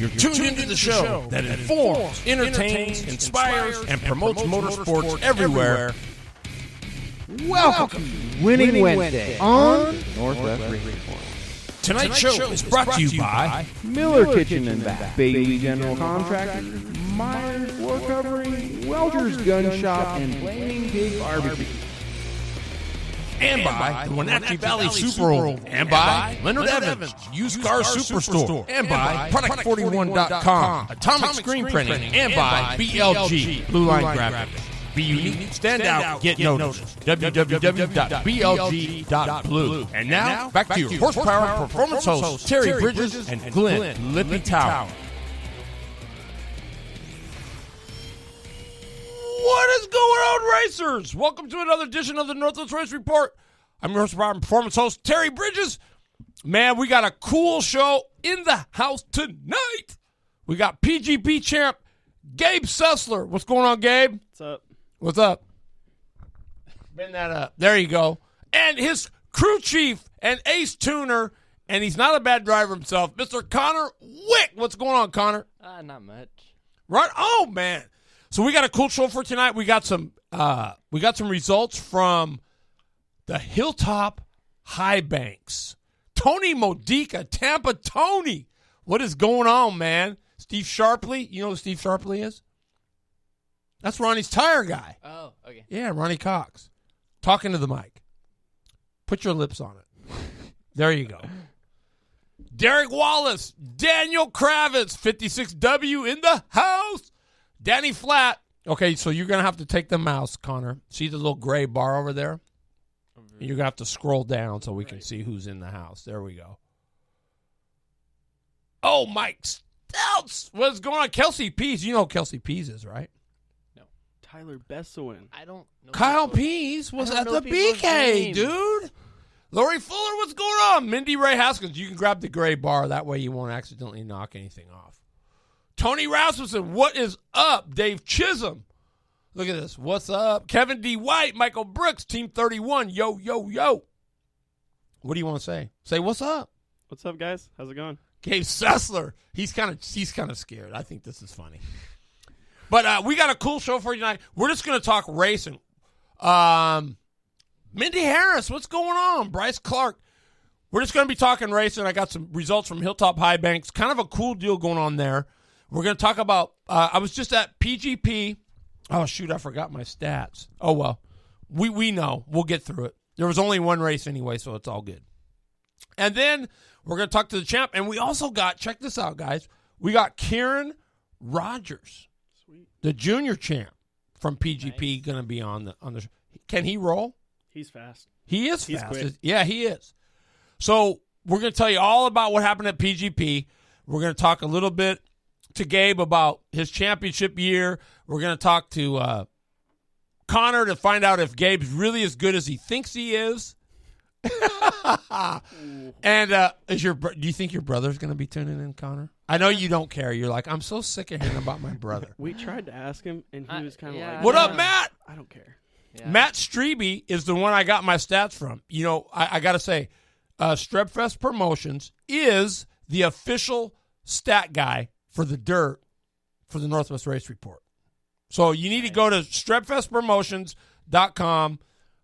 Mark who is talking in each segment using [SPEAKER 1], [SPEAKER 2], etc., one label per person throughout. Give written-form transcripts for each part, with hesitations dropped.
[SPEAKER 1] You're tuned into the show that informs, entertains, inspires, and promotes motorsports everywhere.
[SPEAKER 2] Welcome to Winning Wednesday on Northwest Racing Forum.
[SPEAKER 1] Tonight's show is brought to you by
[SPEAKER 2] Miller Kitchen and Bath, Bailey General Contractors, Myers Floor Covering, Welcher's Gun Shop, and Flaming Pig Barbecue.
[SPEAKER 1] And by the Wenatchee Valley Super, and by Leonard Evans, Used Car Superstore, and by Product41.com, Atomic Screen Printing, and by BLG, Blue Line Graphics. Be unique, stand out, get noticed. www.blg.blue. And now, back to your horsepower performance hosts, Terry Bridges and Glenn Lippy Tower. What is going on, racers? Welcome to another edition of the Northwest Race Report. I'm your horsepower and performance host, Terry Bridges. Man, we got a cool show in the house tonight. We got PGP champ Gabe Sessler. What's going on, Gabe?
[SPEAKER 3] What's up?
[SPEAKER 1] What's up? Bend that up. There you go. And his crew chief and ace tuner, and he's not a bad driver himself, Mr. Connor Wick. What's going on, Connor?
[SPEAKER 3] Not much.
[SPEAKER 1] Right? Oh, man. So we got a cool show for tonight. We got some results from the Hilltop High Banks. Tony Modica, Tampa Tony. What is going on, man? Steve Sharpley. You know who Steve Sharpley is? That's Ronnie's tire guy.
[SPEAKER 3] Oh, okay.
[SPEAKER 1] Yeah, Ronnie Cox. Talking to the mic. Put your lips on it. There you go. Derek Wallace, Daniel Kravitz, 56W in the house. Danny Flatt. Okay, so you're going to have to take the mouse, Connor. See the little gray bar over there? You're going to have to scroll down so we can see who's in the house. There we go. Oh, Mike Stouts. What's going on? Kelsey Pease. You know who Kelsey Pease is, right?
[SPEAKER 3] Tyler Besselin. I don't know.
[SPEAKER 1] Kyle Pease was at the BK, dude. Lori Fuller, what's going on? Mindy Ray Haskins. You can grab the gray bar. That way you won't accidentally knock anything off. Tony Rasmussen, what is up? Dave Chisholm. Look at this. What's up? Kevin D. White, Michael Brooks, Team 31. Yo, yo, yo. What do you want to say? Say what's up.
[SPEAKER 3] What's up, guys? How's it going?
[SPEAKER 1] Gabe Sessler. He's kind of scared. I think this is funny. But we got a cool show for you tonight. We're just going to talk racing. Mindy Harris, what's going on? Bryce Clark. We're just going to be talking racing. I got some results from Hilltop High Banks. Kind of a cool deal going on there. We're going to talk about, I was just at PGP. Oh, shoot, I forgot my stats. Oh, well, we know. We'll get through it. There was only one race anyway, so it's all good. And then we're going to talk to the champ. And we also got, check this out, guys. We got Kieran Rogers. The junior champ from PGP going to be on the. Can he roll?
[SPEAKER 3] He's fast.
[SPEAKER 1] He is
[SPEAKER 3] He's
[SPEAKER 1] fast.
[SPEAKER 3] quick.
[SPEAKER 1] Yeah, he is. So we're going to tell you all about what happened at PGP. We're going to talk a little bit to Gabe about his championship year. We're going to talk to Connor to find out if Gabe's really as good as he thinks he is. And do you think your brother's going to be tuning in, Connor? I know you don't care. You're like, I'm so sick of hearing about my brother.
[SPEAKER 3] We tried to ask him, and he was kind of like,
[SPEAKER 1] what up, Matt?
[SPEAKER 3] I don't care.
[SPEAKER 4] Yeah.
[SPEAKER 1] Matt Strebe is the one I got my stats from. You know, I got to say, Strebfest Promotions is the official stat guy for the dirt for the Northwest Race Report. So you need to go to strebfestpromotions.com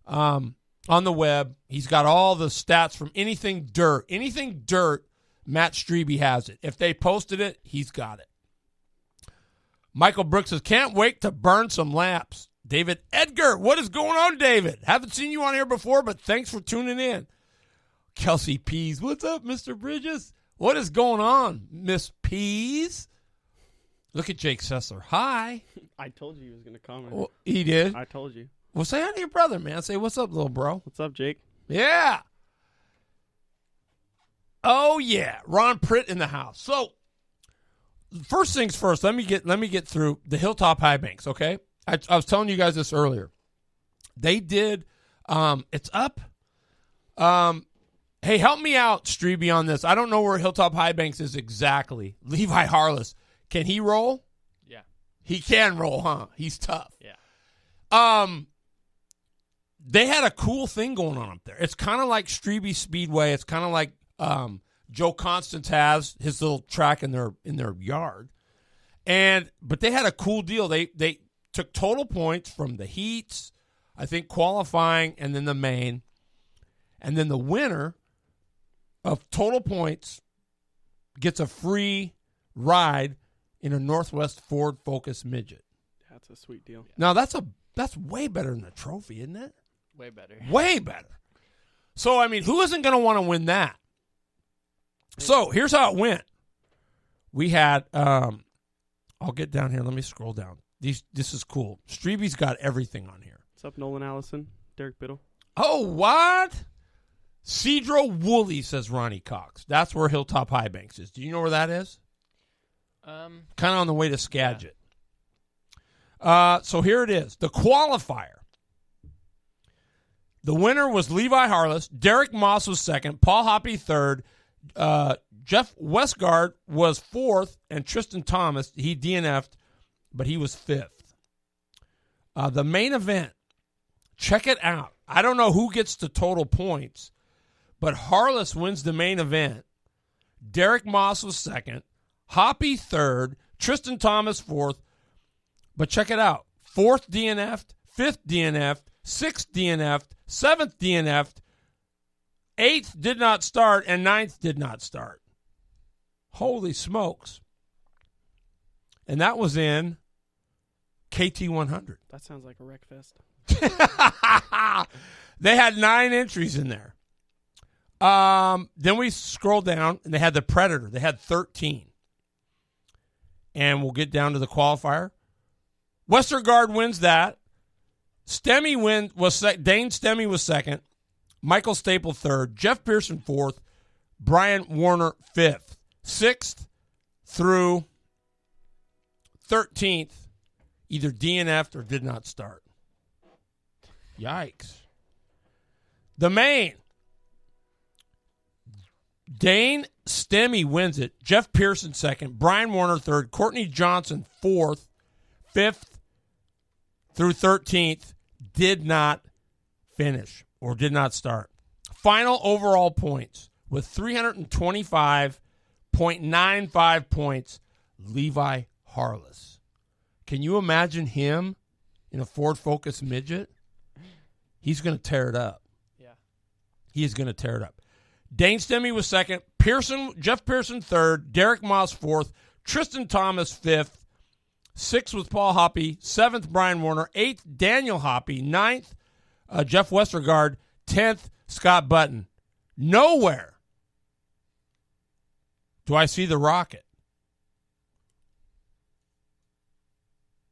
[SPEAKER 1] on the web. He's got all the stats from anything dirt. Anything dirt, Matt Strebe has it. If they posted it, he's got it. Michael Brooks says, can't wait to burn some laps. David Edgar, what is going on, David? Haven't seen you on here before, but thanks for tuning in. Kelsey Pease, what's up, Mr. Bridges? What is going on, Miss Pease? Look at Jake Sessler. Hi.
[SPEAKER 3] I told you he was going to comment.
[SPEAKER 1] Well, he did.
[SPEAKER 3] I told you.
[SPEAKER 1] Well, say hi to your brother, man. Say, what's up, little bro?
[SPEAKER 3] What's up, Jake?
[SPEAKER 1] Yeah. Oh, yeah. Ron Pritt in the house. So, first things first, let me get through the Hilltop High Banks, okay? I was telling you guys this earlier. They did, it's up. Hey, help me out, Strebe, on this. I don't know where Hilltop High Banks is exactly. Levi Harless. Can he roll?
[SPEAKER 4] Yeah.
[SPEAKER 1] He can roll, huh? He's tough.
[SPEAKER 4] Yeah.
[SPEAKER 1] They had a cool thing going on up there. It's kind of like Strebe Speedway. It's kind of like Joe Constance has his little track in their yard. But they had a cool deal. They took total points from the heats, I think qualifying, and then the main. And then the winner of total points gets a free ride in a Northwest Ford Focus Midget.
[SPEAKER 3] That's a sweet deal.
[SPEAKER 1] Now, that's way better than the trophy, isn't it?
[SPEAKER 4] Way better.
[SPEAKER 1] Way better. So, I mean, who isn't going to want to win that? So, here's how it went. We had, I'll get down here. Let me scroll down. This is cool. Streby's got everything on here.
[SPEAKER 3] What's up, Nolan Allison? Derek Biddle?
[SPEAKER 1] Oh, what? Cedro Woolley, says Ronnie Cox. That's where Hilltop High Banks is. Do you know where that is? Kind of on the way to Skagit. Yeah. So here it is. The qualifier. The winner was Levi Harless. Derek Moss was second. Paul Hoppy third. Jeff Westgard was fourth. And Tristan Thomas, he DNF'd, but he was fifth. The main event. Check it out. I don't know who gets the total points, but Harless wins the main event. Derek Moss was second. Hoppy third. Tristan Thomas fourth. But check it out. Fourth DNF'd. Fifth DNF'd. Sixth DNF'd. Seventh DNF'd. Eighth did not start. And ninth did not start. Holy smokes. And that was in KT 100.
[SPEAKER 3] That sounds like a wreck fest.
[SPEAKER 1] They had 9 entries in there. Then we scroll down, and they had the Predator. They had 13. And we'll get down to the qualifier. Westergaard wins that. Dane Stemme was second. Michael Staple third. Jeff Pearson fourth. Brian Warner fifth. 6th through 13th, either DNF'd or did not start. Yikes. The main. Dane Stemme wins it. Jeff Pearson second. Brian Warner third. Courtney Johnson fourth. 5th through 13th did not finish or did not start. Final overall points with 325.95 points, Levi Harless. Can you imagine him in a Ford Focus Midget? He's going to tear it up.
[SPEAKER 4] Yeah.
[SPEAKER 1] He is going to tear it up. Dane Stemme was second. Jeff Pearson third. Derek Moss fourth. Tristan Thomas fifth. 6th was Paul Hoppy. 7th, Brian Warner. 8th, Daniel Hoppy. 9th, Jeff Westergaard. 10th, Scott Button. Nowhere do I see the Rocket.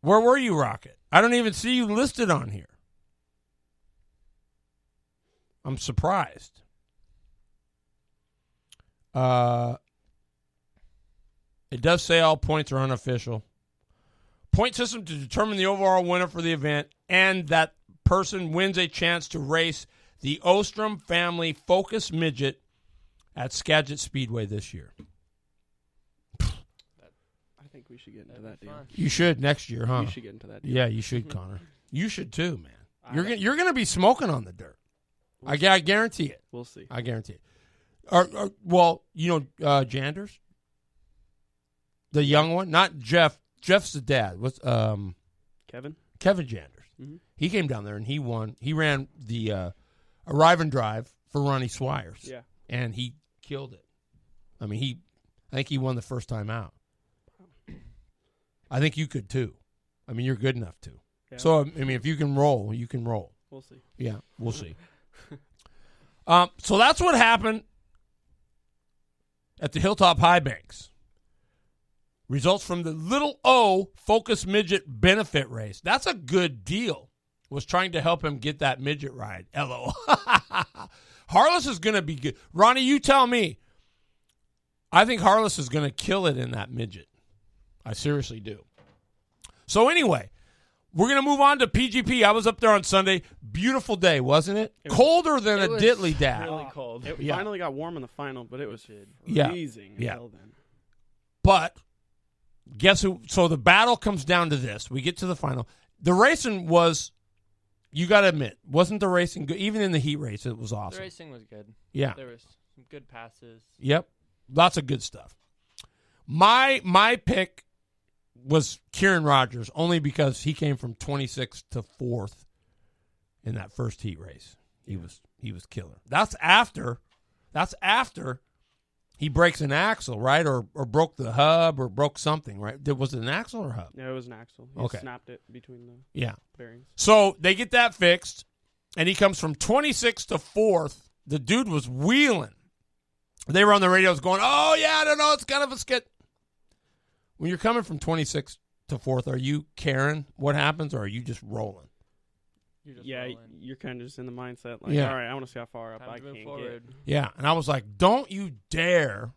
[SPEAKER 1] Where were you, Rocket? I don't even see you listed on here. I'm surprised. It does say all points are unofficial. Point system to determine the overall winner for the event, and that person wins a chance to race the Ostrom Family Focus Midget at Skagit Speedway this year.
[SPEAKER 3] I think we should get into that deal.
[SPEAKER 1] You should next year, huh?
[SPEAKER 3] You should get into that deal.
[SPEAKER 1] Yeah, you should, Connor. You should too, man. You're gonna be smoking on the dirt. I guarantee it.
[SPEAKER 3] We'll see.
[SPEAKER 1] I guarantee it. Well, you know, Janders, the young one, not Jeff. Jeff's the dad. What's
[SPEAKER 3] Kevin
[SPEAKER 1] Janders.
[SPEAKER 3] Mm-hmm.
[SPEAKER 1] He came down there and he won. He ran the arrive and drive for Ronnie Swires.
[SPEAKER 3] Yeah,
[SPEAKER 1] and he killed it. I mean, I think he won the first time out. I think you could too. I mean, you're good enough to.
[SPEAKER 3] Yeah.
[SPEAKER 1] So I mean, if you can roll, you can roll.
[SPEAKER 3] We'll see.
[SPEAKER 1] Yeah, we'll see. So that's what happened at the Hilltop High Banks. Results from the Little O Focus Midget Benefit Race. That's a good deal. Was trying to help him get that midget ride. LO. Harless is going to be good. Ronnie, you tell me. I think Harless is going to kill it in that midget. I seriously do. So anyway, we're going to move on to PGP. I was up there on Sunday. Beautiful day, wasn't it? Colder than a diddly dad.
[SPEAKER 3] Really cold. It
[SPEAKER 1] Yeah.
[SPEAKER 3] finally got warm in the final, but it was
[SPEAKER 1] Yeah.
[SPEAKER 3] freezing
[SPEAKER 1] Yeah.
[SPEAKER 3] hell then.
[SPEAKER 1] But guess who? So the battle comes down to this. We get to the final. The racing was, you got to admit, wasn't the racing good? Even in the heat race, it was awesome.
[SPEAKER 4] The racing was good.
[SPEAKER 1] Yeah.
[SPEAKER 4] There was some good passes.
[SPEAKER 1] Yep. lots of good stuff. My pick was Kieran Rogers, only because he came from 26th to 4th in that first heat race. He was killer. That's after he breaks an axle, right? Or broke the hub or broke something, right? Was it an axle or hub?
[SPEAKER 3] Yeah, it was an axle. He
[SPEAKER 1] Okay.
[SPEAKER 3] snapped it between the bearings.
[SPEAKER 1] So they get that fixed, and he comes from 26th to 4th. The dude was wheeling. They were on the radios going, oh, yeah, I don't know, it's kind of a skid. When you're coming from 26th to 4th, are you caring what happens, or are you just rolling?
[SPEAKER 3] You're kind of just in the mindset like,
[SPEAKER 1] Yeah.
[SPEAKER 3] all right, I want to see how far up
[SPEAKER 4] Time
[SPEAKER 3] I
[SPEAKER 4] to move
[SPEAKER 3] can
[SPEAKER 4] forward.
[SPEAKER 3] get.
[SPEAKER 1] Yeah, and I was like, don't you dare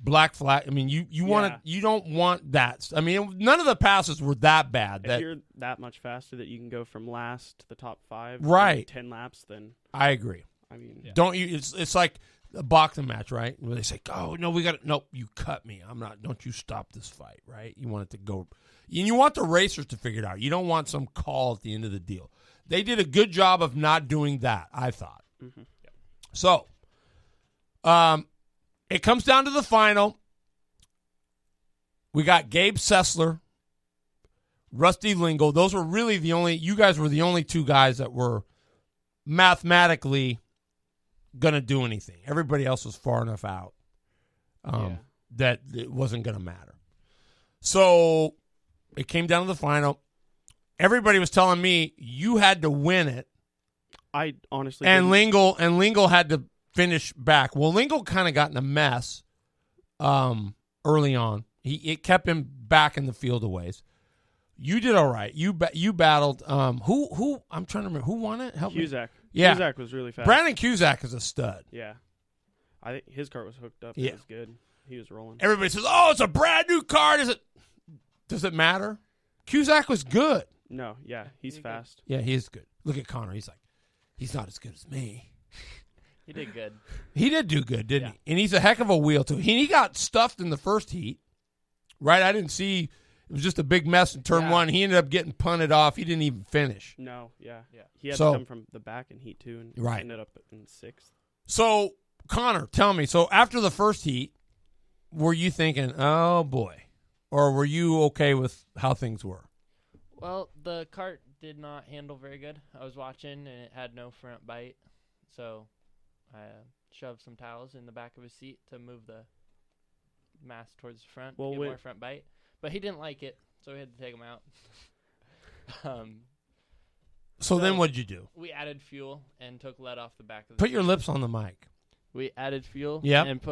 [SPEAKER 1] black flag. I mean, you want to, you don't want that. I mean, none of the passes were that bad.
[SPEAKER 3] If you're that much faster that you can go from last to the top 5
[SPEAKER 1] Right.
[SPEAKER 3] in 10 laps, then
[SPEAKER 1] I agree.
[SPEAKER 3] I mean,
[SPEAKER 1] Don't you? It's like a boxing match, right? Where they say, "Oh no, we got it." Nope, you cut me. I'm not. Don't you stop this fight, right? You want it to go, and you want the racers to figure it out. You don't want some call at the end of the deal. They did a good job of not doing that, I thought.
[SPEAKER 3] Mm-hmm.
[SPEAKER 1] So, it comes down to the final. We got Gabe Sessler, Rusty Lingle. Those were really you guys were the only two guys that were mathematically going to do anything. Everybody else was far enough out that it wasn't going to matter. So it came down to the final. Everybody was telling me you had to win it.
[SPEAKER 3] I honestly
[SPEAKER 1] And
[SPEAKER 3] didn't.
[SPEAKER 1] Lingle had to finish back. Well, Lingle kind of got in a mess early on. It kept him back in the field a ways. You did all right. You battled who I'm trying to remember who won it. Help me.
[SPEAKER 3] Cusack.
[SPEAKER 1] Yeah.
[SPEAKER 3] Cusack was really fast.
[SPEAKER 1] Brandon Cusack is a stud.
[SPEAKER 3] Yeah. I think his car was hooked up.
[SPEAKER 1] Yeah.
[SPEAKER 3] It was good. He was rolling.
[SPEAKER 1] Everybody says, "Oh, it's a brand new car." Does it matter? Cusack was good.
[SPEAKER 3] No, yeah, he's fast.
[SPEAKER 1] Yeah, he is good. Look at Connor. He's like, he's not as good as me.
[SPEAKER 4] He did good.
[SPEAKER 1] He did do good, didn't he? And he's a heck of a wheel, too. He got stuffed in the first heat, right? I didn't see. It was just a big mess in turn one. He ended up getting punted off. He didn't even finish.
[SPEAKER 3] No, yeah. He had
[SPEAKER 1] So-
[SPEAKER 3] to come from the back in heat 2 and
[SPEAKER 1] Right.
[SPEAKER 3] ended up in 6th.
[SPEAKER 1] So, Connor, tell me. So, after the first heat, were you thinking, oh, boy? Or were you okay with how things were?
[SPEAKER 4] Well, the cart did not handle very good. I was watching, and it had no front bite. So I shoved some towels in the back of his seat to move the mass towards the front,
[SPEAKER 3] Well,
[SPEAKER 4] get
[SPEAKER 3] wait-
[SPEAKER 4] more front bite. But he didn't like it, so we had to take him out.
[SPEAKER 1] So then what'd you do?
[SPEAKER 4] We added fuel and took lead off the back of the
[SPEAKER 1] Put
[SPEAKER 4] seat.
[SPEAKER 1] your lips on the mic.
[SPEAKER 4] We added fuel
[SPEAKER 1] Yep.
[SPEAKER 4] and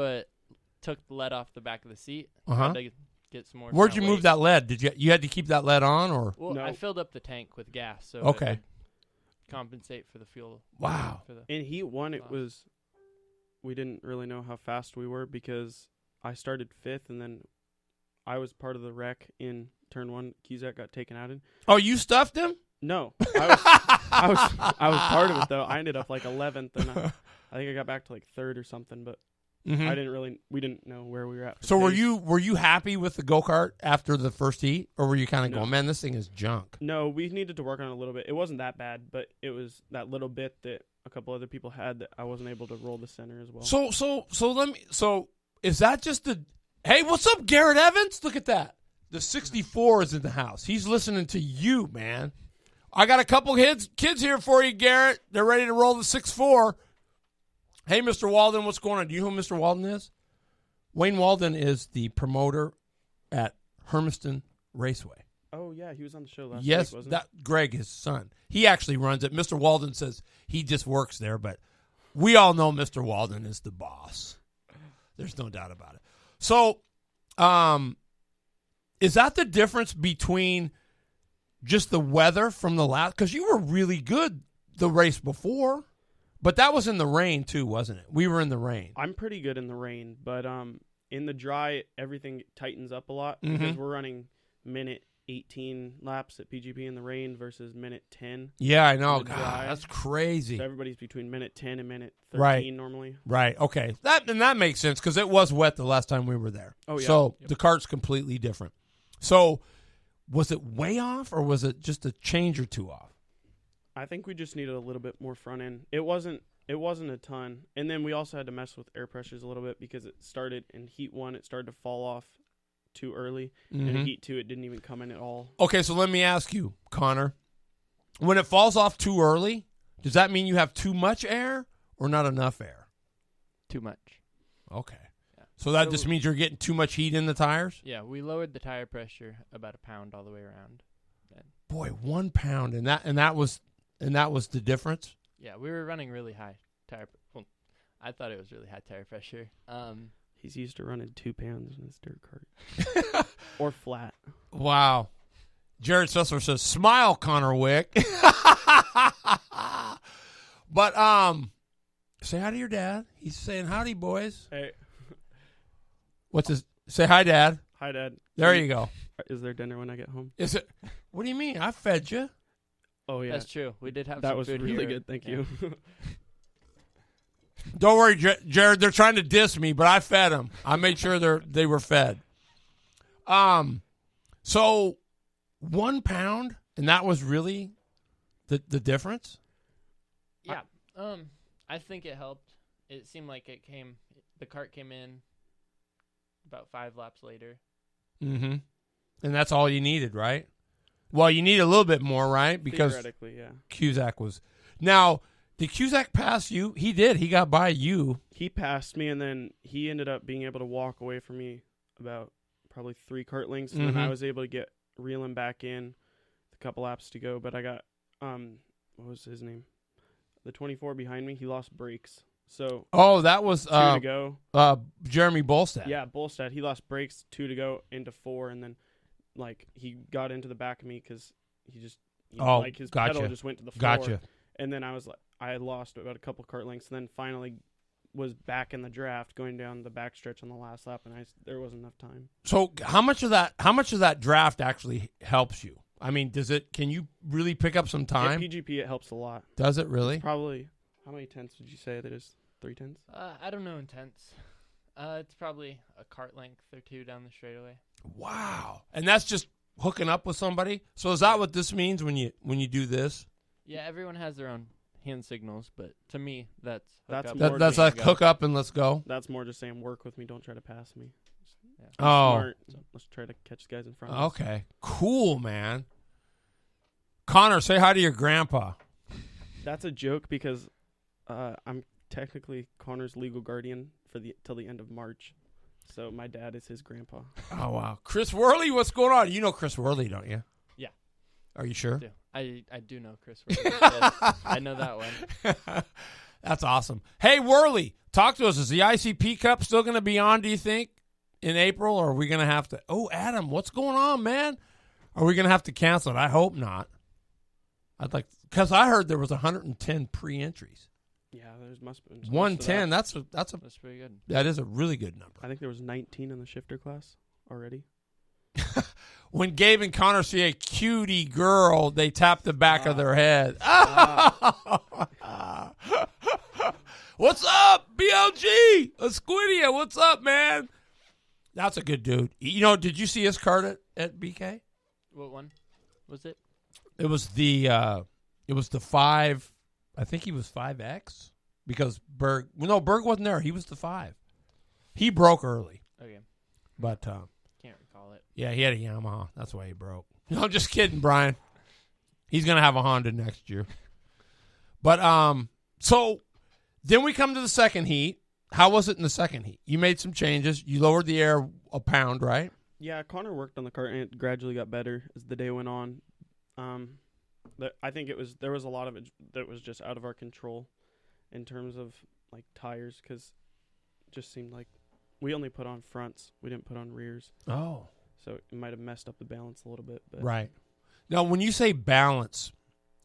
[SPEAKER 4] took the lead off the back of the seat.
[SPEAKER 1] Uh-huh.
[SPEAKER 4] Had to get some more.
[SPEAKER 1] Where'd
[SPEAKER 4] front
[SPEAKER 1] you move
[SPEAKER 4] weight.
[SPEAKER 1] that lead? Did you had to keep that lead on, or?
[SPEAKER 4] Well,
[SPEAKER 3] No.
[SPEAKER 4] I filled up the tank with gas, so
[SPEAKER 1] Okay.
[SPEAKER 4] it would compensate for the fuel.
[SPEAKER 1] Wow.
[SPEAKER 4] For the,
[SPEAKER 3] In heat 1, it
[SPEAKER 4] Wow.
[SPEAKER 3] was we didn't really know how fast we were because I started 5th and then I was part of the wreck in turn 1. Cusack got taken out in.
[SPEAKER 1] Oh, you stuffed him?
[SPEAKER 3] No, I was part of it though. I ended up like 11th, and I think I got back to like 3rd or something. But
[SPEAKER 1] Mhm.
[SPEAKER 3] we didn't know where we were at. for
[SPEAKER 1] So
[SPEAKER 3] pace.
[SPEAKER 1] were you happy with the go-kart after the first heat, or were you kind of
[SPEAKER 3] No.
[SPEAKER 1] going, man, this thing is junk?
[SPEAKER 3] No, we needed to work on it a little bit. It wasn't that bad, but it was that little bit that a couple other people had that I wasn't able to roll the center as well.
[SPEAKER 1] So is that just the? Hey, what's up, Garrett Evans? Look at that. The 64 is in the house. He's listening to you, man. I got a couple kids here for you, Garrett. They're ready to roll the 6-4. Hey, Mr. Walden, what's going on? Do you know who Mr. Walden is? Wayne Walden is the promoter at Hermiston Raceway.
[SPEAKER 3] Oh yeah, he was on the show last
[SPEAKER 1] Yes,
[SPEAKER 3] week, wasn't
[SPEAKER 1] that Greg, his son. He actually runs it. Mr. Walden says he just works there, but we all know Mr. Walden is the boss. There's no doubt about it. So, is that the difference between just the weather from the last? Because you were really good the race before, but that was in the rain too, wasn't it? We were in the rain.
[SPEAKER 3] I'm pretty good in the rain, but in the dry, everything tightens up a lot
[SPEAKER 1] Mhm.
[SPEAKER 3] because we're running minute 18 laps at PGP in the rain versus minute 10.
[SPEAKER 1] Yeah, I know.
[SPEAKER 3] the
[SPEAKER 1] God,
[SPEAKER 3] dry.
[SPEAKER 1] that's crazy.
[SPEAKER 3] So everybody's between minute 10 and minute 13
[SPEAKER 1] Right.
[SPEAKER 3] normally.
[SPEAKER 1] Right. Okay. That makes sense because it was wet the last time we were there.
[SPEAKER 3] Oh, yeah.
[SPEAKER 1] So the cart's completely different. So was it way off or was it just a change or two off?
[SPEAKER 3] I think we just needed a little bit more front end. It wasn't It wasn't a ton. And then we also had to mess with air pressures a little bit because it started in heat 1, it started to fall off too early. And in heat 2, it didn't even come in at all.
[SPEAKER 1] Okay, so let me ask you, Connor. When it falls off too early, does that mean you have too much air or not enough air?
[SPEAKER 4] Too much.
[SPEAKER 1] Okay. Yeah. So that just means you're getting too much heat in the tires?
[SPEAKER 4] Yeah, we lowered the tire pressure about a pound all the way around.
[SPEAKER 1] Boy, 1 pound, and that was the difference?
[SPEAKER 4] Yeah, we were running really high tire. Well, I thought it was really high tire pressure.
[SPEAKER 3] He's used to running 2 pounds in his dirt cart. Or flat.
[SPEAKER 1] Wow. Jared Sussler says, smile, Connor Wick. But say hi to your dad. He's saying howdy, boys.
[SPEAKER 3] Hey.
[SPEAKER 1] What's his? Say hi, Dad.
[SPEAKER 3] Hi, Dad.
[SPEAKER 1] There you go.
[SPEAKER 3] Is there dinner when I get home?
[SPEAKER 1] Is it? What do you mean? I fed you.
[SPEAKER 3] Oh, yeah.
[SPEAKER 4] That's true. We did have
[SPEAKER 3] that
[SPEAKER 4] some
[SPEAKER 3] was
[SPEAKER 4] food
[SPEAKER 3] really
[SPEAKER 4] here.
[SPEAKER 3] good. Thank you.
[SPEAKER 1] Don't worry, Jared. They're trying to diss me, but I fed them. I made sure they were fed. So 1 pound, and that was really the difference?
[SPEAKER 4] Yeah. I think it helped. It seemed like the cart came in about 5 laps later.
[SPEAKER 1] Mm-hmm. And that's all you needed, right? Well, you need a little bit more, right? Because
[SPEAKER 3] theoretically, yeah.
[SPEAKER 1] Cusack was. Now, did Cusack pass you? He did. He got by you.
[SPEAKER 3] He passed me, and then he ended up being able to walk away from me about probably 3 cart lengths, and then I was able to reel him back in with a couple laps to go. But I got, what was his name? The 24 behind me, he lost brakes. So
[SPEAKER 1] that was
[SPEAKER 3] 2 to go.
[SPEAKER 1] Jeremy Bolstad.
[SPEAKER 3] Yeah, Bolstad. He lost brakes, 2 to go into 4, and then he got into the back of me because he just his pedal just went to the floor.
[SPEAKER 1] Gotcha.
[SPEAKER 3] And then I had lost about a couple cart lengths, and then finally was back in the draft going down the backstretch on the last lap, and there wasn't enough time.
[SPEAKER 1] So how much of that draft actually helps you? I mean, can you really pick up some time?
[SPEAKER 3] Yeah, PGP, it helps a lot.
[SPEAKER 1] Does it really?
[SPEAKER 3] It's probably, how many tenths would you say that is? 3 tenths?
[SPEAKER 4] I don't know in tenths. It's probably a cart length or 2 down the straightaway.
[SPEAKER 1] Wow. And that's just hooking up with somebody? So is that what this means when you do this?
[SPEAKER 4] Yeah, everyone has their own hand signals, but to me, that's
[SPEAKER 1] that's like hook up and let's go?
[SPEAKER 3] That's more just saying work with me, don't try to pass me.
[SPEAKER 1] Yeah.
[SPEAKER 3] Smart, so let's try to catch guys in front of us.
[SPEAKER 1] Okay. Cool, man. Connor, say hi to your grandpa.
[SPEAKER 3] That's a joke because I'm technically Connor's legal guardian till the end of March. So my dad is his grandpa.
[SPEAKER 1] Oh, wow. Chris Worley, what's going on? You know Chris Worley, don't you?
[SPEAKER 4] Yeah.
[SPEAKER 1] Are you sure?
[SPEAKER 4] I do know Chris Worley. Yes, I know that one.
[SPEAKER 1] That's awesome. Hey, Worley, talk to us. Is the ICP Cup still going to be on, do you think, in April? Or are we going to have to... Oh, Adam, what's going on, man? Are we going to have to cancel it? I hope not. Because I heard there was 110 pre-entries.
[SPEAKER 3] Yeah, must be
[SPEAKER 1] 110. That's
[SPEAKER 4] pretty good.
[SPEAKER 1] That is a really good number.
[SPEAKER 3] I think there was 19 in the shifter class already.
[SPEAKER 1] When Gabe and Connor see a cutie girl, they tap the back of their head. What's up, BLG? Esquidia, what's up, man? That's a good dude. You know, did you see his card at BK?
[SPEAKER 4] What one was it?
[SPEAKER 1] It was the 5. I think he was 5X because Berg wasn't there. He was the 5. He broke early.
[SPEAKER 4] Okay.
[SPEAKER 1] But
[SPEAKER 4] can't recall it.
[SPEAKER 1] Yeah, he had a Yamaha. That's why he broke. No, I'm just kidding, Brian. He's going to have a Honda next year. But so then we come to the second heat. How was it in the second heat? You made some changes. You lowered the air a pound, right?
[SPEAKER 3] Yeah, Connor worked on the cart, and it gradually got better as the day went on. I think there was a lot of it that was just out of our control in terms of like tires, because it just seemed like we only put on fronts, we didn't put on rears.
[SPEAKER 1] Oh,
[SPEAKER 3] so it might have messed up the balance a little bit. But.
[SPEAKER 1] Right. Now, when you say balance,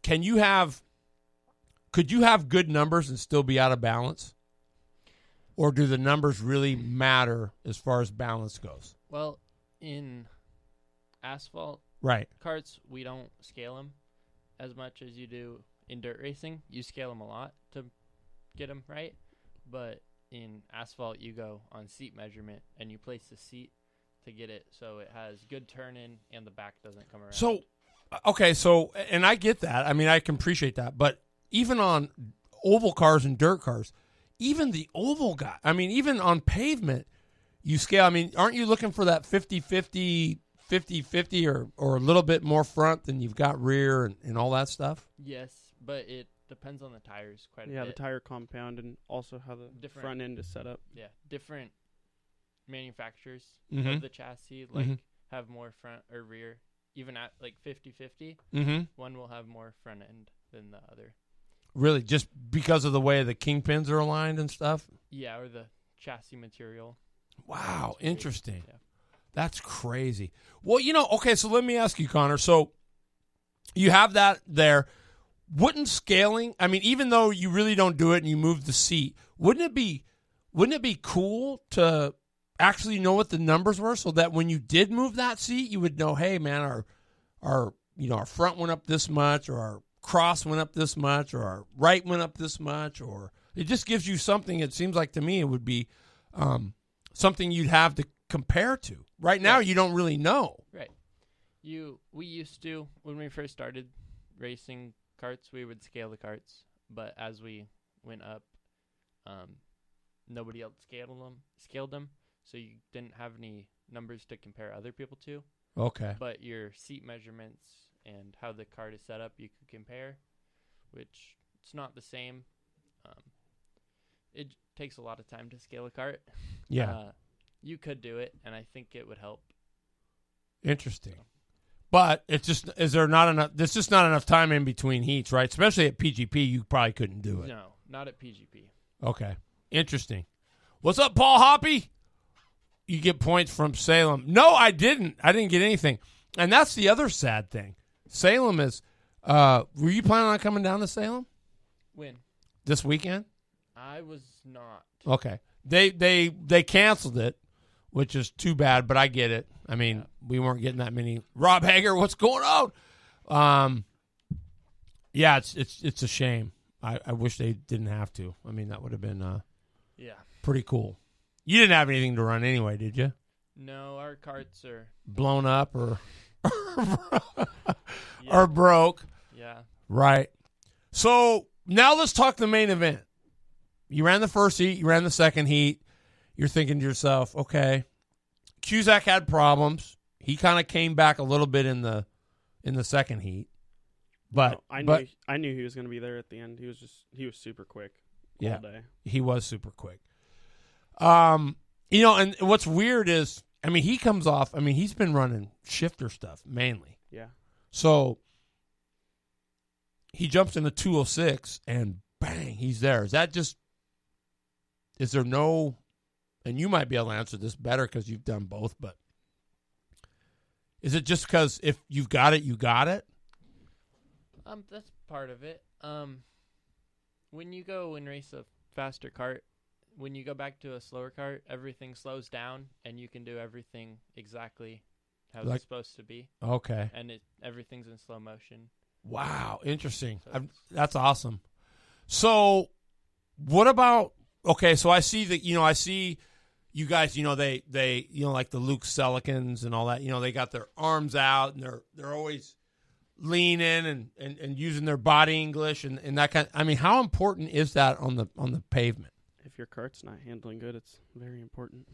[SPEAKER 1] could you have good numbers and still be out of balance, or do the numbers really matter as far as balance goes?
[SPEAKER 4] Well, in asphalt carts, we don't scale them as much as you do in dirt racing. You scale them a lot to get them right, but in asphalt you go on seat measurement and you place the seat to get it so it has good turn in and the back doesn't come around.
[SPEAKER 1] So, okay, and I get that. I mean, I can appreciate that, but even on oval cars and dirt cars. Even the oval guy, I mean, even on pavement, you scale. I mean, aren't you looking for that 50-50, 50-50 or a little bit more front than you've got rear and all that stuff?
[SPEAKER 4] Yes, but it depends on the tires quite a
[SPEAKER 3] Yeah,
[SPEAKER 4] bit.
[SPEAKER 3] the tire compound and also how the front end is set up.
[SPEAKER 4] Yeah, different manufacturers
[SPEAKER 1] Mhm.
[SPEAKER 4] of the chassis have more front or rear. Even at like 50-50, one will have more front end than the other.
[SPEAKER 1] Really, just because of the way the kingpins are aligned and stuff?
[SPEAKER 4] Yeah, or the chassis material.
[SPEAKER 1] Wow, interesting.
[SPEAKER 4] Yeah.
[SPEAKER 1] That's crazy. Well, okay, so let me ask you, Connor. So you have that there. Wouldn't scaling, I mean, even though you really don't do it and you move the seat, wouldn't it be cool to actually know what the numbers were so that when you did move that seat, you would know, hey, man, our front went up this much, or our cross went up this much, or our right went up this much, or it just gives you something. It seems like to me it would be something you'd have to compare to. Right now, you don't really know.
[SPEAKER 4] Right. We used to, when we first started racing carts, we would scale the carts, but as we went up, nobody else scaled them, so you didn't have any numbers to compare other people to.
[SPEAKER 1] Okay.
[SPEAKER 4] But your seat measurements and how the cart is set up, you could compare, which it's not the same. It takes a lot of time to scale a cart.
[SPEAKER 1] Yeah.
[SPEAKER 4] You could do it, and I think it would help.
[SPEAKER 1] Interesting. But it's just, there's just not enough time in between heats, right? Especially at PGP, you probably couldn't do it.
[SPEAKER 4] No, not at PGP.
[SPEAKER 1] Okay. Interesting. What's up, Paul Hoppy? You get points from Salem. No, I didn't. I didn't get anything. And that's the other sad thing. Salem is, were you planning on coming down to Salem?
[SPEAKER 4] When?
[SPEAKER 1] This weekend?
[SPEAKER 4] I was not.
[SPEAKER 1] Okay. They canceled it, which is too bad, but I get it. I mean, we weren't getting that many. Rob Hager, what's going on? Yeah, it's a shame. I wish they didn't have to. I mean, that would have been pretty cool. You didn't have anything to run anyway, did you?
[SPEAKER 4] No, our carts are
[SPEAKER 1] blown up or or broke.
[SPEAKER 4] Yeah.
[SPEAKER 1] Right. So now let's talk the main event. You ran the first heat. You ran the second heat. You're thinking to yourself, okay, Cusack had problems. He kind of came back a little bit in the second heat, but
[SPEAKER 3] I knew he was going to be there at the end. He was super quick all day.
[SPEAKER 1] He was super quick. And what's weird is, I mean, he comes off. I mean, he's been running shifter stuff mainly.
[SPEAKER 3] Yeah.
[SPEAKER 1] So he jumps into 206 and bang, he's there. Is there no? And you might be able to answer this better because you've done both, but is it just because if you've got it, you got it?
[SPEAKER 4] That's part of it. When you go and race a faster cart, when you go back to a slower cart, everything slows down and you can do everything exactly how it's supposed to be.
[SPEAKER 1] Okay.
[SPEAKER 4] And everything's in slow motion.
[SPEAKER 1] Wow, interesting.
[SPEAKER 4] So
[SPEAKER 1] that's awesome. So what about, okay, so I see that, I see you guys, they like the Luke Selikans and all that, they got their arms out and they're always leaning and using their body English and that kind. I mean, how important is that on the pavement?
[SPEAKER 3] If your cart's not handling good, it's very important.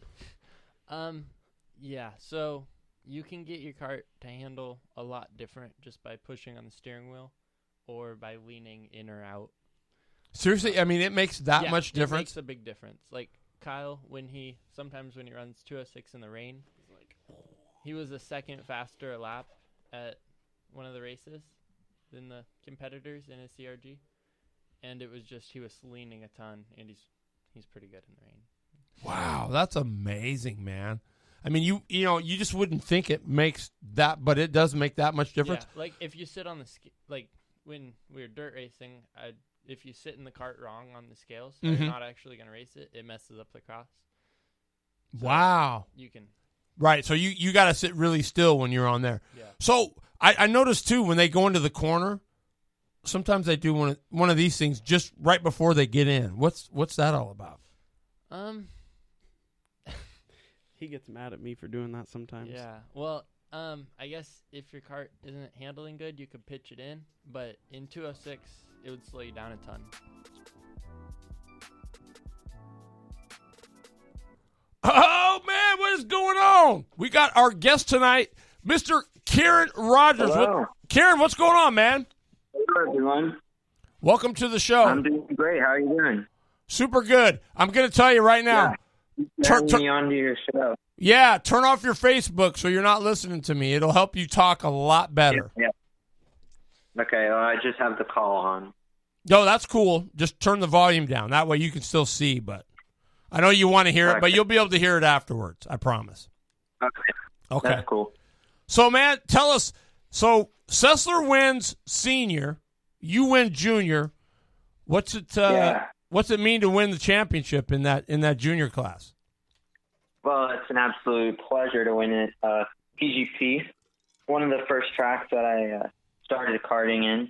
[SPEAKER 4] Yeah, so you can get your cart to handle a lot different just by pushing on the steering wheel or by leaning in or out.
[SPEAKER 1] Seriously, I mean, it makes that much difference?
[SPEAKER 4] It makes a big difference. Like Kyle, sometimes when he runs 206 in the rain, he was a second faster a lap at one of the races than the competitors in his CRG. And it was just, he was leaning a ton, and he's pretty good in the rain.
[SPEAKER 1] Wow, that's amazing, man. I mean, you just wouldn't think it makes that, but it does make that much difference.
[SPEAKER 4] Yeah, like if you sit on the like when we were dirt racing, if you sit in the cart wrong on the scales, you're not actually going to race it. It messes up the cross. So
[SPEAKER 1] wow.
[SPEAKER 4] You can.
[SPEAKER 1] Right, so you got to sit really still when you're on there.
[SPEAKER 4] Yeah.
[SPEAKER 1] So I noticed too when they go into the corner, sometimes they do one of these things just right before they get in. What's that all about?
[SPEAKER 3] He gets mad at me for doing that sometimes.
[SPEAKER 4] Yeah. Well, I guess if your cart isn't handling good, you could pitch it in, but in 206, it would slow you down a ton.
[SPEAKER 1] Oh, man, what is going on? We got our guest tonight, Mr. Kieran Rogers.
[SPEAKER 5] Hello.
[SPEAKER 1] Kieran, what's going on, man?
[SPEAKER 5] Hello, everyone.
[SPEAKER 1] Welcome to the show.
[SPEAKER 5] I'm doing great. How are you doing?
[SPEAKER 1] Super good. I'm going to tell you right now.
[SPEAKER 5] Turn me on to your show.
[SPEAKER 1] Yeah, turn off your Facebook so you're not listening to me. It'll help you talk a lot better.
[SPEAKER 5] Yeah. Okay, well, I just have the call on.
[SPEAKER 1] No, that's cool. Just turn the volume down. That way you can still see, but I know you want to hear it, but you'll be able to hear it afterwards. I promise. Okay.
[SPEAKER 5] That's cool.
[SPEAKER 1] So, man, tell us. So, Sessler wins senior. You win junior. What's it mean to win the championship in that junior class?
[SPEAKER 5] Well, it's an absolute pleasure to win it. PGP, one of the first tracks that I started karting in,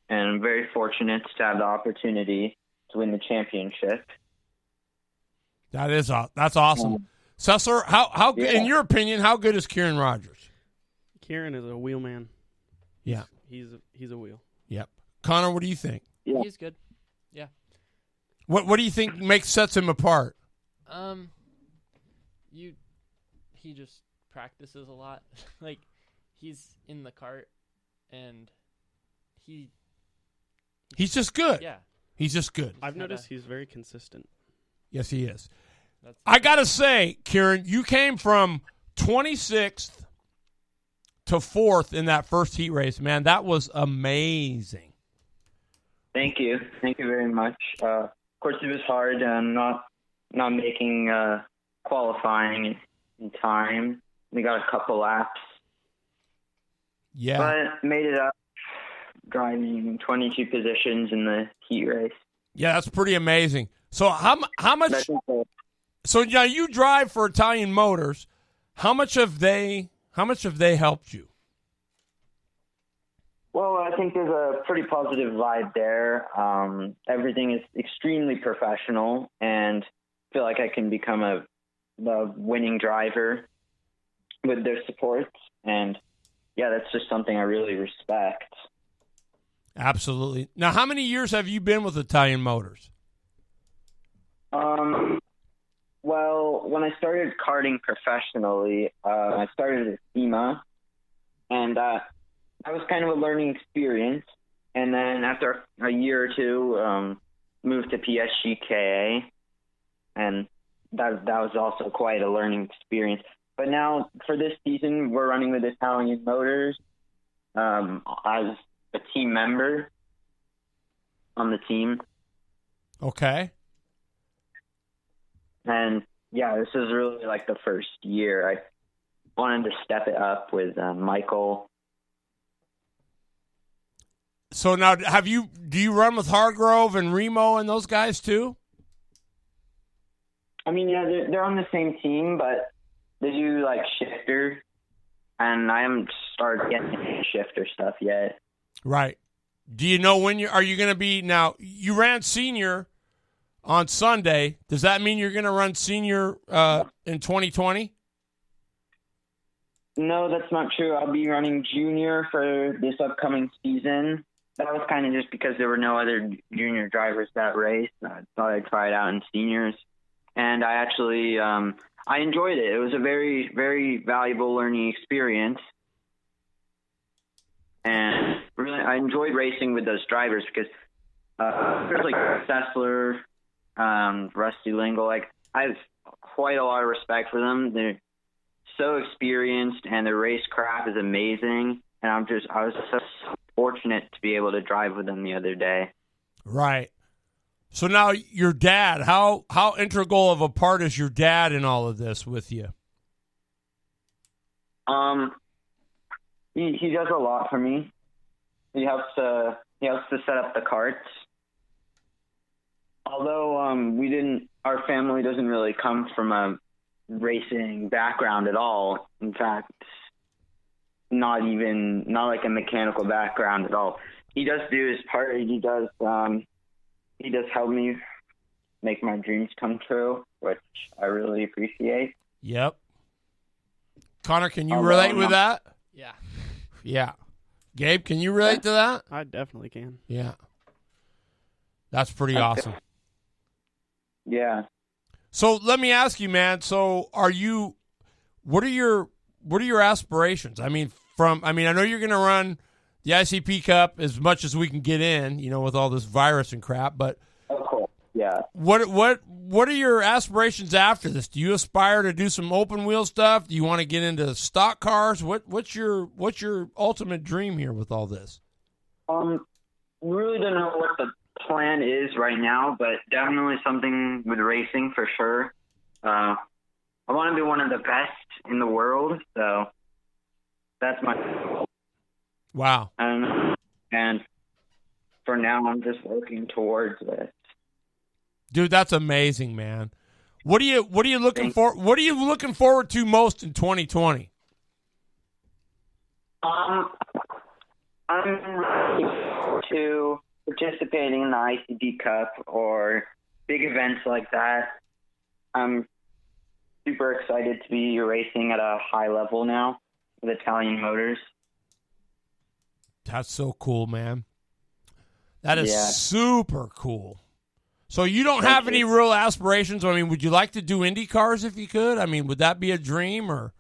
[SPEAKER 5] and I'm very fortunate to have the opportunity to win the championship.
[SPEAKER 1] That's awesome. Sessler, how in your opinion, how good is Kieran Rogers?
[SPEAKER 3] Kieran is a wheel man.
[SPEAKER 1] Yeah.
[SPEAKER 3] He's a wheel.
[SPEAKER 1] Yep. Connor, what do you think?
[SPEAKER 5] Yeah.
[SPEAKER 4] He's good. Yeah.
[SPEAKER 1] What do you think sets him apart?
[SPEAKER 4] He just practices a lot. Like, he's in the cart, and
[SPEAKER 1] he's just good.
[SPEAKER 4] Yeah.
[SPEAKER 1] He's just good.
[SPEAKER 3] I've noticed he's very consistent.
[SPEAKER 1] Yes, he is. I got to say, Kieran, you came from 26th to 4th in that first heat race, man. That was amazing.
[SPEAKER 5] Thank you. Thank you very much. Of course, it was hard not making qualifying in time. We got a couple laps.
[SPEAKER 1] Yeah.
[SPEAKER 5] But made it up, driving 22 positions in the heat race.
[SPEAKER 1] Yeah, that's pretty amazing. So how much? So now you drive for Italian Motors. How much have they helped you?
[SPEAKER 5] Well, I think there's a pretty positive vibe there. Everything is extremely professional, and I feel like I can become a winning driver with their support. And yeah, that's just something I really respect.
[SPEAKER 1] Absolutely. Now, how many years have you been with Italian Motors?
[SPEAKER 5] Well, when I started karting professionally, I started at SEMA, and that was kind of a learning experience. And then after a year or two, moved to PSGKA, and that was also quite a learning experience. But now for this season, we're running with Italian Motors as a team member on the team.
[SPEAKER 1] Okay.
[SPEAKER 5] And yeah, this is really like the first year. I wanted to step it up with Michael.
[SPEAKER 1] So now, do you run with Hargrove and Remo and those guys too?
[SPEAKER 5] I mean, yeah, they're on the same team, but they do like shifter, and I haven't started getting into shifter stuff yet.
[SPEAKER 1] Right. Do you know when are you going to be now? You ran senior on Sunday. Does that mean you're going to run senior in 2020?
[SPEAKER 5] No, that's not true. I'll be running junior for this upcoming season. That was kind of just because there were no other junior drivers that race. I thought I'd try it out in seniors. And I actually, I enjoyed it. It was a very, very valuable learning experience. And really, I enjoyed racing with those drivers because there's like Sessler, Rusty Lingle. Like, I have quite a lot of respect for them. They're so experienced, and their racecraft is amazing. And I was so fortunate to be able to drive with them the other day. Right.
[SPEAKER 1] So now your dad, how integral of a part is your dad in all of this with you?
[SPEAKER 5] He does a lot for me. He helps to set up the carts. Although our family doesn't really come from a racing background at all. In fact, not like a mechanical background at all. He does do his part. He does help me make my dreams come true, which I really appreciate.
[SPEAKER 1] Yep. Connor, can you relate with that?
[SPEAKER 4] Yeah.
[SPEAKER 1] Yeah. Gabe, can you relate to that?
[SPEAKER 3] I definitely can.
[SPEAKER 1] Yeah. That's pretty awesome.
[SPEAKER 5] Yeah.
[SPEAKER 1] So let me ask you, man. So what are your aspirations? I mean, I know you're going to run the ICP Cup as much as we can get in, with all this virus and crap, but
[SPEAKER 5] Of course, yeah.
[SPEAKER 1] what are your aspirations after this? Do you aspire to do some open wheel stuff? Do you want to get into stock cars? What's your ultimate dream here with all this?
[SPEAKER 5] We really don't know what the plan is right now, but definitely something with racing for sure. I want to be one of the best in the world, so that's my goal.
[SPEAKER 1] Wow.
[SPEAKER 5] And for now, I'm just working towards it.
[SPEAKER 1] Dude, that's amazing, man. What are you looking for? What are you looking forward to most in 2020?
[SPEAKER 5] I'm looking forward to participating in the ICD Cup or big events like that. I'm super excited to be racing at a high level now with Italian Motors.
[SPEAKER 1] That's so cool, man. That is
[SPEAKER 5] Yeah.
[SPEAKER 1] super cool. So you don't have any real aspirations? I mean, would you like to do Indy cars if you could? I mean, would that be a dream or?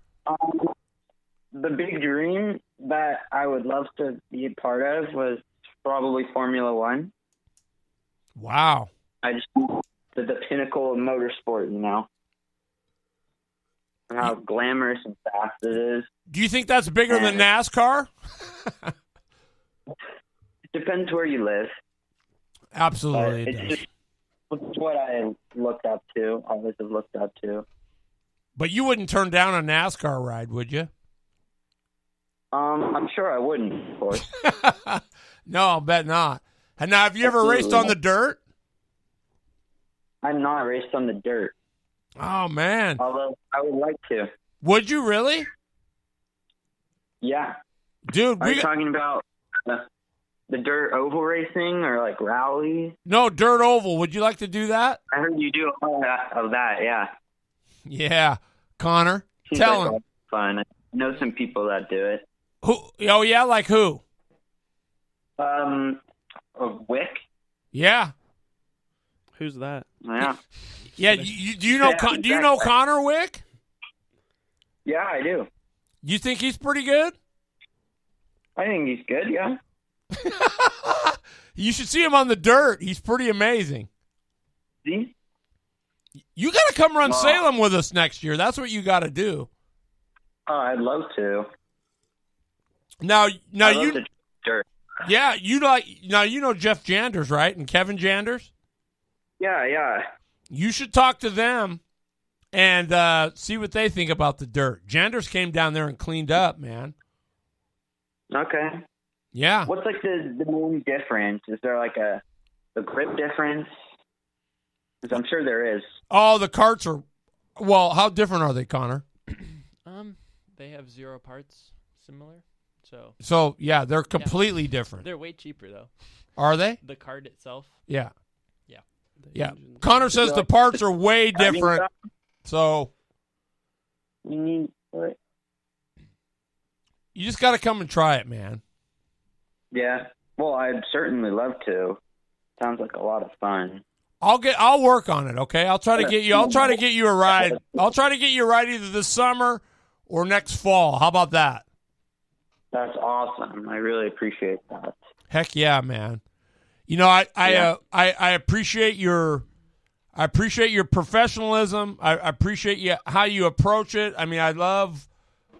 [SPEAKER 5] The big dream that I would love to be a part of was probably Formula One.
[SPEAKER 1] Wow.
[SPEAKER 5] I just the pinnacle of motorsport, and how glamorous and fast it is.
[SPEAKER 1] Do you think that's bigger than NASCAR?
[SPEAKER 5] Depends where you live.
[SPEAKER 1] Absolutely,
[SPEAKER 5] But
[SPEAKER 1] it does.
[SPEAKER 5] it's what I looked up to. Always have looked up to.
[SPEAKER 1] But you wouldn't turn down a NASCAR ride, would you?
[SPEAKER 5] I'm sure I wouldn't, of course.
[SPEAKER 1] No, I'll bet not. And now, have you ever raced on the dirt?
[SPEAKER 5] I'm not raced on the dirt,
[SPEAKER 1] Oh, man.
[SPEAKER 5] although I would like to.
[SPEAKER 1] Would you really?
[SPEAKER 5] Yeah.
[SPEAKER 1] Dude,
[SPEAKER 5] Are you talking about the dirt oval racing or like rally?
[SPEAKER 1] no, dirt oval. Would you like to do that?
[SPEAKER 5] I heard you do all of that, yeah.
[SPEAKER 1] Yeah. Connor,
[SPEAKER 5] Seems
[SPEAKER 1] tell
[SPEAKER 5] like
[SPEAKER 1] him.
[SPEAKER 5] fun. I know some people that do it.
[SPEAKER 1] Who? Oh, yeah, like who?
[SPEAKER 5] Wick?
[SPEAKER 1] Yeah.
[SPEAKER 3] Who's that?
[SPEAKER 5] Yeah.
[SPEAKER 1] Yeah, do you know
[SPEAKER 5] Yeah,
[SPEAKER 1] do you know Connor Wick?
[SPEAKER 5] Yeah, I do.
[SPEAKER 1] You think he's pretty good?
[SPEAKER 5] I think he's good, yeah.
[SPEAKER 1] You should see him on the dirt. He's pretty amazing.
[SPEAKER 5] See?
[SPEAKER 1] You got to come run
[SPEAKER 5] Wow.
[SPEAKER 1] Salem with us next year. That's what you got to do.
[SPEAKER 5] Oh, I'd love to.
[SPEAKER 1] Now
[SPEAKER 5] I love
[SPEAKER 1] you
[SPEAKER 5] the dirt.
[SPEAKER 1] yeah, you know Jeff Janders, right? And Kevin Janders?
[SPEAKER 5] Yeah.
[SPEAKER 1] You should talk to them and see what they think about the dirt. Janders came down there and cleaned up, man.
[SPEAKER 5] Okay.
[SPEAKER 1] Yeah.
[SPEAKER 5] What's like the main difference? Is there like a grip difference? Because I'm sure there is.
[SPEAKER 1] Oh, the carts are well, how different are they, Connor?
[SPEAKER 4] They have 0 parts similar, so
[SPEAKER 1] So, yeah, they're completely different.
[SPEAKER 4] they're way cheaper though.
[SPEAKER 1] Are they?
[SPEAKER 4] The cart itself.
[SPEAKER 1] Yeah.
[SPEAKER 3] The
[SPEAKER 1] Yeah.
[SPEAKER 3] engine.
[SPEAKER 1] Connor says the parts are way different. So,
[SPEAKER 5] You need what?
[SPEAKER 1] you just got to come and try it, man.
[SPEAKER 5] Yeah. Well, I'd certainly love to. Sounds like a lot of fun.
[SPEAKER 1] I'll work on it, okay? I'll try to get you a ride. I'll try to get you a ride either this summer or next fall. How about that?
[SPEAKER 5] That's awesome. I really appreciate that.
[SPEAKER 1] Heck yeah, man. You know, I appreciate your professionalism. I appreciate how you approach it. I mean, I love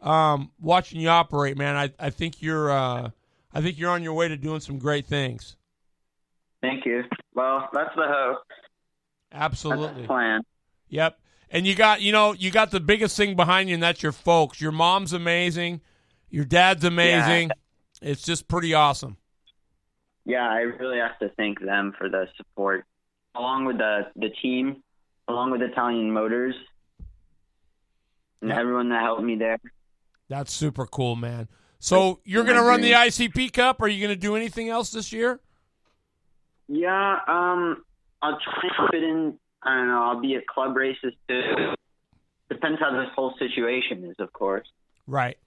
[SPEAKER 1] watching you operate, man. I think you're on your way to doing some great things.
[SPEAKER 5] Thank you. Well, that's the hope. That's
[SPEAKER 1] Absolutely.
[SPEAKER 5] the plan.
[SPEAKER 1] Yep. And you got the biggest thing behind you, and that's your folks. Your mom's amazing. Your dad's amazing. Yeah. It's just pretty awesome.
[SPEAKER 5] Yeah, I really have to thank them for the support, along with the team, along with Italian Motors, and everyone that helped me there.
[SPEAKER 1] That's super cool, man. So you're going to run the ICP Cup? Are you going to do anything else this year?
[SPEAKER 5] Yeah, I'll try to fit in. I don't know. I'll be at club races too. Depends how this whole situation is, of course.
[SPEAKER 1] Right.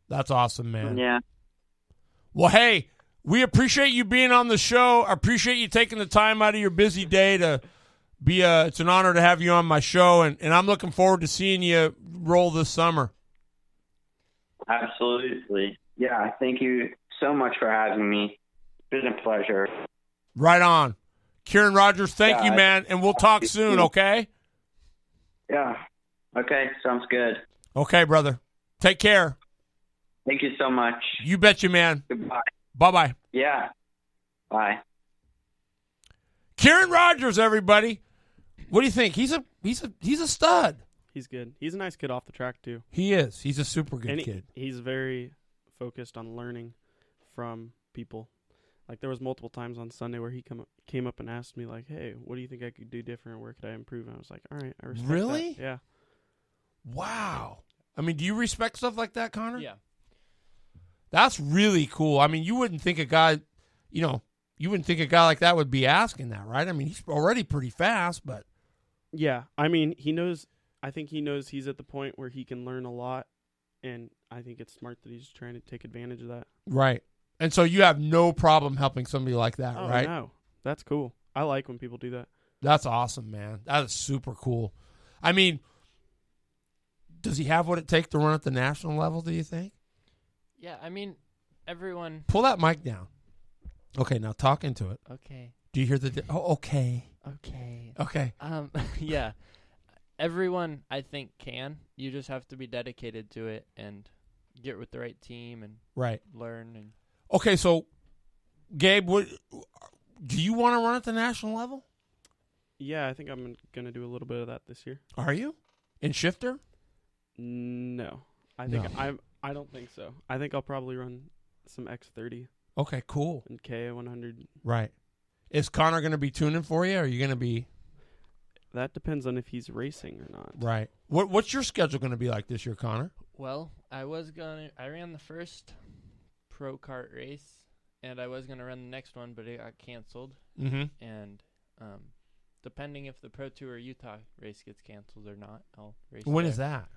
[SPEAKER 1] That's awesome, man.
[SPEAKER 5] Yeah.
[SPEAKER 1] Well, hey, we appreciate you being on the show. I appreciate you taking the time out of your busy day to It's an honor to have you on my show, and I'm looking forward to seeing you roll this summer.
[SPEAKER 5] Absolutely. Yeah, thank you so much for having me. It's been a pleasure.
[SPEAKER 1] Right on. Kieran Rogers, thank you, man, and we'll talk soon, okay?
[SPEAKER 5] Yeah. Okay, sounds good.
[SPEAKER 1] Okay, brother. Take care.
[SPEAKER 5] Thank you so much.
[SPEAKER 1] You betcha, man.
[SPEAKER 5] Goodbye.
[SPEAKER 1] Bye-bye.
[SPEAKER 5] Yeah. Bye.
[SPEAKER 1] Kieran Rogers, everybody. What do you think? He's a stud.
[SPEAKER 3] He's good. He's a nice kid off the track too.
[SPEAKER 1] He is. He's a super good
[SPEAKER 3] And
[SPEAKER 1] kid.
[SPEAKER 3] he's very focused on learning from people. Like there was multiple times on Sunday where he came up and asked me like, "Hey, what do you think I could do different? Where could I improve?" And I was like, "All right, I respect
[SPEAKER 1] Really?
[SPEAKER 3] that." Yeah.
[SPEAKER 1] Wow. I mean, do you respect stuff like that, Connor?
[SPEAKER 4] Yeah.
[SPEAKER 1] That's really cool. I mean, you wouldn't think a guy like that would be asking that, right? I mean, he's already pretty fast, but
[SPEAKER 3] Yeah. I mean, he knows. I think he knows he's at the point where he can learn a lot, and I think it's smart that he's trying to take advantage of that.
[SPEAKER 1] right. And so you have no problem helping somebody like that,
[SPEAKER 3] Oh
[SPEAKER 1] right?
[SPEAKER 3] no, that's cool. I like when people do that.
[SPEAKER 1] That's awesome, man. That is super cool. I mean, does he have what it takes to run at the national level, do you think?
[SPEAKER 4] Yeah, I mean, everyone.
[SPEAKER 1] Pull that mic down. Okay, now talk into it.
[SPEAKER 4] Okay.
[SPEAKER 1] Do you hear the... okay.
[SPEAKER 4] Okay.
[SPEAKER 1] Okay.
[SPEAKER 4] Yeah. Everyone, I think, can. You just have to be dedicated to it and get with the right team and
[SPEAKER 1] Right.
[SPEAKER 4] learn. And
[SPEAKER 1] Okay, so, Gabe, do you want to run at the national level?
[SPEAKER 3] Yeah, I think I'm gonna do a little bit of that this year.
[SPEAKER 1] Are you? In shifter?
[SPEAKER 3] No, I think
[SPEAKER 1] No.
[SPEAKER 3] I don't think so. I think I'll probably run some X30
[SPEAKER 1] Okay, cool.
[SPEAKER 3] and K100.
[SPEAKER 1] Right. Is Connor going to be tuning for you, or are you going to be...
[SPEAKER 3] That depends on if he's racing or not.
[SPEAKER 1] Right. What's your schedule going to be like this year, Connor?
[SPEAKER 4] well, I ran the first pro kart race, and I was gonna run the next one, but it got canceled.
[SPEAKER 1] Mm-hmm.
[SPEAKER 4] And depending if the Pro Tour Utah race gets canceled or not, I'll race.
[SPEAKER 1] When
[SPEAKER 4] there.
[SPEAKER 1] is that?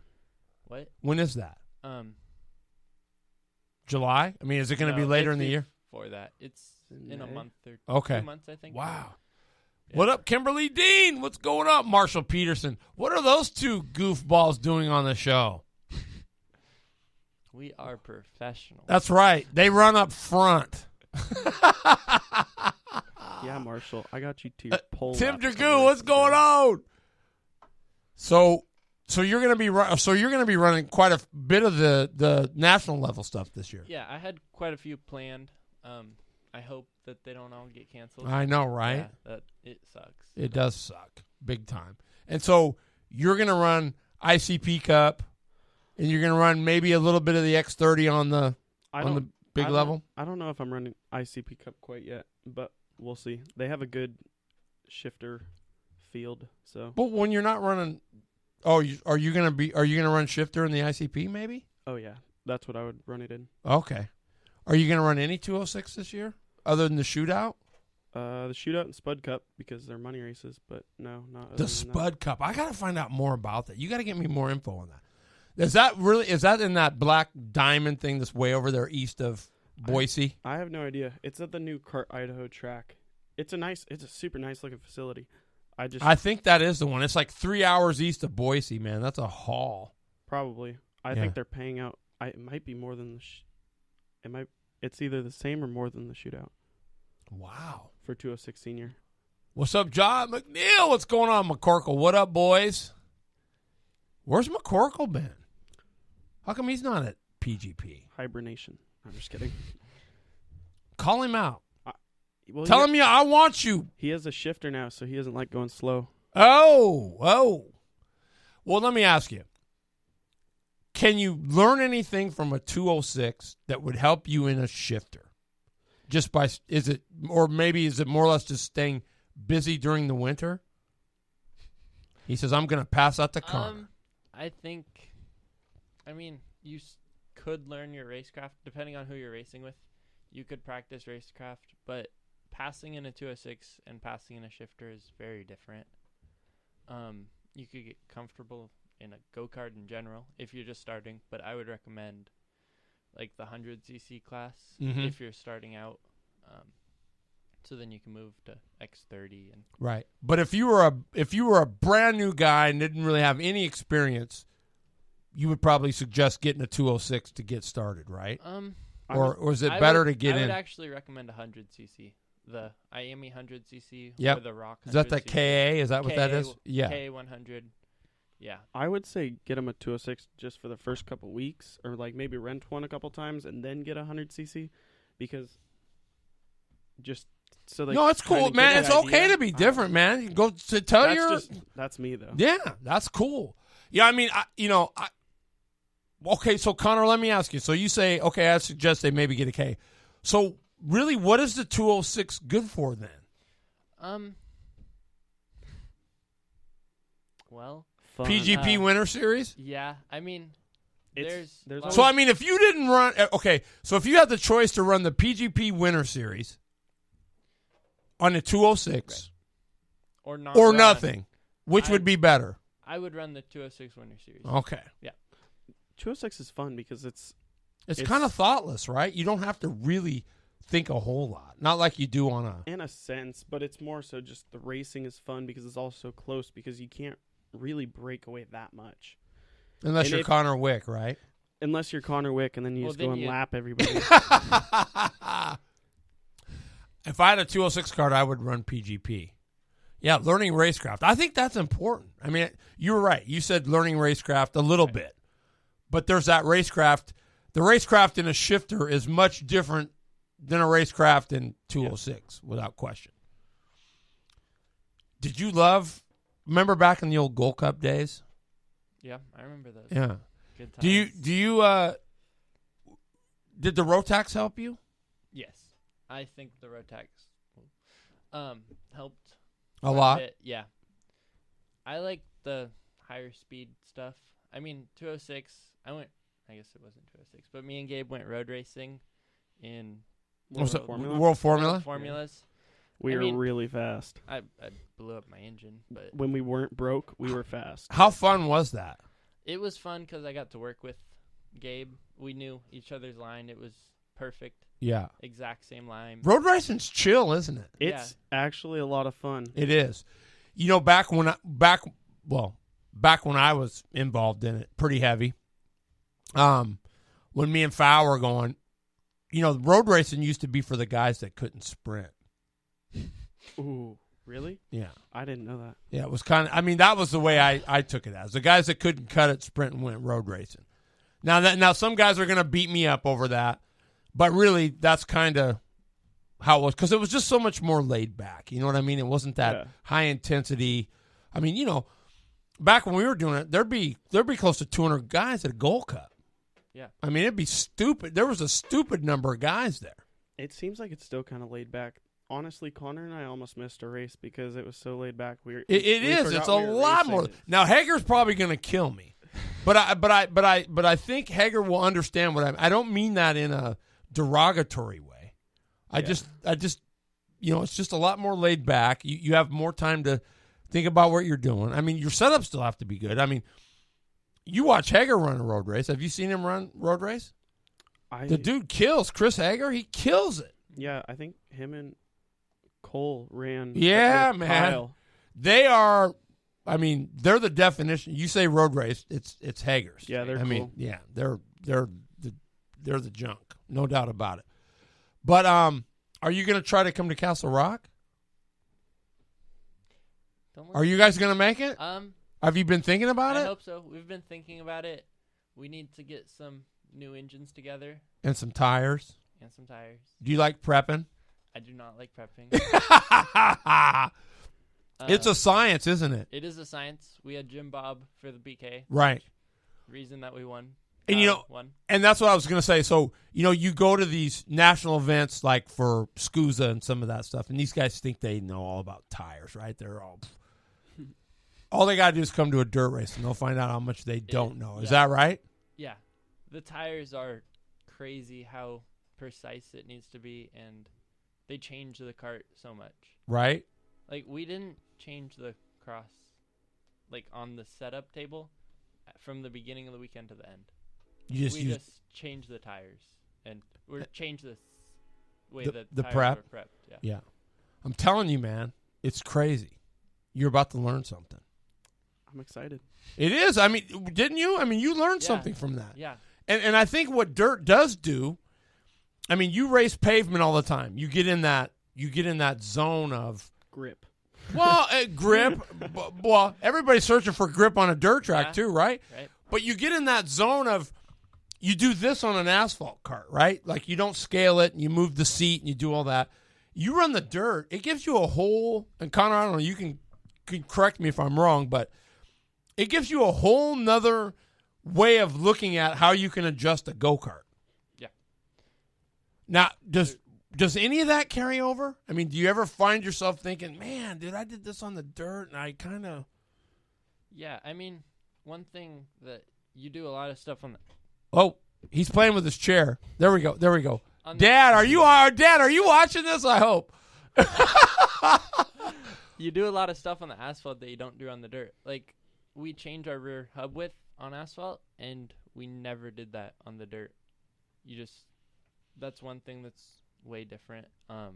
[SPEAKER 4] What?
[SPEAKER 1] When is that?
[SPEAKER 4] Um,
[SPEAKER 1] July? I mean, is it going to be
[SPEAKER 4] no,
[SPEAKER 1] later
[SPEAKER 4] it's
[SPEAKER 1] in the year?
[SPEAKER 4] For that, it's in a
[SPEAKER 3] May.
[SPEAKER 4] month or
[SPEAKER 1] Okay.
[SPEAKER 4] 2 months, I think.
[SPEAKER 1] Wow.
[SPEAKER 4] Yeah.
[SPEAKER 1] What up, Kimberly Dean? What's going up, Marshall Peterson? What are those two goofballs doing on the show?
[SPEAKER 4] We are professionals.
[SPEAKER 1] That's right. They run up front.
[SPEAKER 3] Yeah, Marshall, I got you to your pole.
[SPEAKER 1] Tim
[SPEAKER 3] lap or something
[SPEAKER 1] Dragoo, what's
[SPEAKER 3] like
[SPEAKER 1] going
[SPEAKER 3] that.
[SPEAKER 1] on? So you're gonna be running quite a bit of the national level stuff this year.
[SPEAKER 4] Yeah, I had quite a few planned. I hope that they don't all get canceled.
[SPEAKER 1] I know, right?
[SPEAKER 4] Yeah, that it sucks.
[SPEAKER 1] It does suck big time. And so you're gonna run ICP Cup, and you're gonna run maybe a little bit of the X30 on the big level.
[SPEAKER 3] I don't know if I'm running ICP Cup quite yet, but we'll see. They have a good shifter field, so.
[SPEAKER 1] But when you're not running, are you gonna run shifter in the ICP maybe?
[SPEAKER 3] Oh yeah, that's what I would run it in.
[SPEAKER 1] Okay. Are you gonna run any 206 this year other than the shootout?
[SPEAKER 3] The shootout and Spud Cup because they're money races, but no, not other
[SPEAKER 1] The
[SPEAKER 3] than
[SPEAKER 1] Spud Cup. I gotta find out more about that. You gotta get me more info on that. Is that in that black diamond thing that's way over there east of Boise?
[SPEAKER 3] I have no idea. It's at the new Cart Idaho track. It's a super nice looking facility.
[SPEAKER 1] I think that is the one. It's like 3 hours east of Boise, man. That's a haul.
[SPEAKER 3] Probably. I
[SPEAKER 1] Yeah.
[SPEAKER 3] think they're paying out. It might be more than the. It's either the same or more than the shootout
[SPEAKER 1] Wow.
[SPEAKER 3] for 206 senior.
[SPEAKER 1] What's up, John McNeil? What's going on, McCorkle? What up, boys? Where's McCorkle been? How come he's not at PGP?
[SPEAKER 3] Hibernation. I'm just kidding.
[SPEAKER 1] Call him out.
[SPEAKER 3] Well,
[SPEAKER 1] Tell him, I want you.
[SPEAKER 3] he has a shifter now, so he doesn't like going slow.
[SPEAKER 1] Oh. Well, let me ask you. Can you learn anything from a 206 that would help you in a shifter? Is it more or less just staying busy during the winter? He says, I'm going to pass out to Connor.
[SPEAKER 4] I think, you could learn your racecraft depending on who you're racing with. You could practice racecraft, but passing in a 206 and passing in a shifter is very different. You could get comfortable in a go-kart in general if you're just starting, but I would recommend like the 100cc class
[SPEAKER 1] Mhm.
[SPEAKER 4] if you're starting out. So then you can move to X30 and
[SPEAKER 1] Right. But if you were a brand new guy and didn't really have any experience, you would probably suggest getting a 206 to get started, right? Or is it better to get
[SPEAKER 4] I
[SPEAKER 1] in?
[SPEAKER 4] would actually recommend a 100cc. The IAME 100cc
[SPEAKER 1] Yep.
[SPEAKER 4] or the Rock 100cc.
[SPEAKER 1] Is that the KA? Is that what that is? Yeah.
[SPEAKER 4] K100. Yeah.
[SPEAKER 3] I would say get him a 206 just for the first couple weeks, or like maybe rent one a couple times and then get a 100cc, because just so they
[SPEAKER 1] No, it's
[SPEAKER 3] kinda
[SPEAKER 1] cool,
[SPEAKER 3] get
[SPEAKER 1] man.
[SPEAKER 3] the
[SPEAKER 1] It's okay
[SPEAKER 3] idea.
[SPEAKER 1] to be different, man. You can go to tell
[SPEAKER 3] That's me though.
[SPEAKER 1] Yeah, that's cool. Yeah, I mean, okay, so Connor, let me ask you. So you say, okay, I suggest they maybe get a K. So really, what is the 206 good for then?
[SPEAKER 4] Well,
[SPEAKER 3] Fun.
[SPEAKER 1] PGP Winter Series?
[SPEAKER 4] yeah. I mean,
[SPEAKER 3] There's
[SPEAKER 4] there's
[SPEAKER 3] always-
[SPEAKER 1] So, I mean, if you didn't run, okay, so if you had the choice to run the PGP Winter Series on the 206
[SPEAKER 4] or not
[SPEAKER 1] or
[SPEAKER 4] run,
[SPEAKER 1] nothing, which
[SPEAKER 4] I-
[SPEAKER 1] would be better?
[SPEAKER 4] I would run the 206 Winter Series.
[SPEAKER 1] Okay.
[SPEAKER 3] 206 is fun because
[SPEAKER 1] It's
[SPEAKER 3] It's-
[SPEAKER 1] kind of thoughtless, right? You don't have to really think a whole lot. Not like you do on a...
[SPEAKER 3] in a sense, but it's more so just the racing is fun because it's all so close, because you can't really break away that much
[SPEAKER 1] Unless
[SPEAKER 3] And
[SPEAKER 1] you're
[SPEAKER 3] if-
[SPEAKER 1] Connor Wick, right?
[SPEAKER 3] unless you're Connor Wick, and then you
[SPEAKER 4] Well,
[SPEAKER 3] just go
[SPEAKER 4] then
[SPEAKER 3] and
[SPEAKER 4] you-
[SPEAKER 3] lap everybody.
[SPEAKER 1] If I had a 206 card, I would run PGP. Yeah, learning racecraft. I think that's important. I mean, you were right. You said learning racecraft a little bit. But there's that racecraft. The racecraft in a shifter is much different than a racecraft in 206, without question. Did you remember back in the old Gold Cup days?
[SPEAKER 4] Yeah, I remember those.
[SPEAKER 1] Yeah.
[SPEAKER 4] Good times.
[SPEAKER 1] Did the Rotax help you?
[SPEAKER 4] Yes, I think the Rotax helped
[SPEAKER 1] A
[SPEAKER 4] quite
[SPEAKER 1] lot?
[SPEAKER 4] bit. Yeah, I like the higher speed stuff. I mean, 206. I guess it wasn't 206, but me and Gabe went road racing in
[SPEAKER 1] Was it
[SPEAKER 3] Formula?
[SPEAKER 1] World Formula?
[SPEAKER 4] formulas.
[SPEAKER 3] We
[SPEAKER 4] I
[SPEAKER 3] were
[SPEAKER 4] mean-
[SPEAKER 3] really fast.
[SPEAKER 4] I blew up my engine, but
[SPEAKER 3] When we weren't broke, we were fast.
[SPEAKER 1] How fun was that?
[SPEAKER 4] it was fun because I got to work with Gabe. We knew each other's line. It was perfect,
[SPEAKER 1] Yeah.
[SPEAKER 4] exact same line.
[SPEAKER 1] Road racing's chill, isn't it?
[SPEAKER 3] It's actually a lot of fun.
[SPEAKER 1] It is. You know, back when I was involved in it, pretty heavy. When me and Fowl were going, you know, road racing used to be for the guys that couldn't sprint.
[SPEAKER 3] Ooh, really?
[SPEAKER 1] Yeah.
[SPEAKER 3] I didn't know that.
[SPEAKER 1] Yeah, it was kind of, I mean, that was the way I took it as. The guys that couldn't cut it, sprint, and went road racing. Now some guys are going to beat me up over that, but really that's kind of how it was, because it was just so much more laid back. You know what I mean? It wasn't that high intensity. I mean, you know, back when we were doing it, there'd be close to 200 guys at a Gold Cup.
[SPEAKER 4] Yeah.
[SPEAKER 1] I mean, it'd be stupid. There was a stupid number of guys there.
[SPEAKER 3] It seems like it's still kind of laid back. Honestly, Connor and I almost missed a race because it was so laid back.
[SPEAKER 1] It is. It's a lot more. Now Hager's probably going to kill me, but I think Hager will understand what I don't mean that in a derogatory way. I just, you know, it's just a lot more laid back. You have more time to think about what you're doing. I mean, your setups still have to be good. I mean, you watch Hager run a road race. Have you seen him run road race? The dude kills. Chris Hager, he kills it.
[SPEAKER 3] Yeah, I think him and Cole ran.
[SPEAKER 1] Yeah,
[SPEAKER 3] with
[SPEAKER 1] man.
[SPEAKER 3] Kyle.
[SPEAKER 1] They are. I mean, they're the definition. You say road race, it's Hager's.
[SPEAKER 3] Yeah, they're
[SPEAKER 1] I mean,
[SPEAKER 3] cool.
[SPEAKER 1] yeah, they're the junk, no doubt about it. But are you going to try to come to Castle Rock?
[SPEAKER 4] Don't
[SPEAKER 1] Are you guys going to make it?
[SPEAKER 4] Um,
[SPEAKER 1] Have you been thinking about
[SPEAKER 4] I
[SPEAKER 1] it?
[SPEAKER 4] hope so. We've been thinking about it. We need to get some new engines together
[SPEAKER 1] And some tires.
[SPEAKER 4] and some tires.
[SPEAKER 1] Do you like prepping?
[SPEAKER 4] I do not like prepping.
[SPEAKER 1] It's a science, isn't it?
[SPEAKER 4] It is a science. We had Jim Bob for the BK.
[SPEAKER 1] Right.
[SPEAKER 4] Reason that we won.
[SPEAKER 1] And you know,
[SPEAKER 4] won.
[SPEAKER 1] and that's what I was going to say. So, you know, you go to these national events like for SCUSA and some of that stuff, and these guys think they know all about tires, right? They're all they got to do is come to a dirt race, and they'll find out how much they don't know. Is that right?
[SPEAKER 4] Yeah. The tires are crazy how precise it needs to be, and they change the cart so much.
[SPEAKER 1] Right?
[SPEAKER 4] Like, we didn't change the cross, like, on the setup table from the beginning of the weekend to the end.
[SPEAKER 1] You just
[SPEAKER 4] We
[SPEAKER 1] use
[SPEAKER 4] just changed the tires, and we changed the way
[SPEAKER 1] The
[SPEAKER 4] the tires
[SPEAKER 1] prep?
[SPEAKER 4] were prepped. Yeah.
[SPEAKER 1] yeah. I'm telling you, man, it's crazy. You're about to learn something.
[SPEAKER 3] I'm excited.
[SPEAKER 1] It is. I mean, didn't you? I mean, you learned
[SPEAKER 4] Yeah.
[SPEAKER 1] something from that.
[SPEAKER 4] Yeah.
[SPEAKER 1] And I think what dirt does do, I mean, you race pavement all the time. You get in that zone of
[SPEAKER 3] Grip.
[SPEAKER 1] well, grip. Well, everybody's searching for grip on a dirt track
[SPEAKER 4] Yeah.
[SPEAKER 1] too, right?
[SPEAKER 4] Right.
[SPEAKER 1] But you get in that zone of you do this on an asphalt cart, right? Like you don't scale it and you move the seat and you do all that. You run the dirt, it gives you a whole, and Connor, I don't know, you can correct me if I'm wrong, but it gives you a whole nother way of looking at how you can adjust a go-kart.
[SPEAKER 4] Yeah.
[SPEAKER 1] Now, does any of that carry over? I mean, do you ever find yourself thinking, man, dude, I did this on the dirt and I kind of...
[SPEAKER 4] Yeah, I mean, one thing that you do a lot of stuff on the...
[SPEAKER 1] Oh, he's playing with his chair. There we go.
[SPEAKER 4] On the-
[SPEAKER 1] Dad, are you watching this? I hope.
[SPEAKER 4] You do a lot of stuff on the asphalt that you don't do on the dirt. Like, we change our rear hub width on asphalt, and we never did that on the dirt. That's one thing that's way different.
[SPEAKER 1] You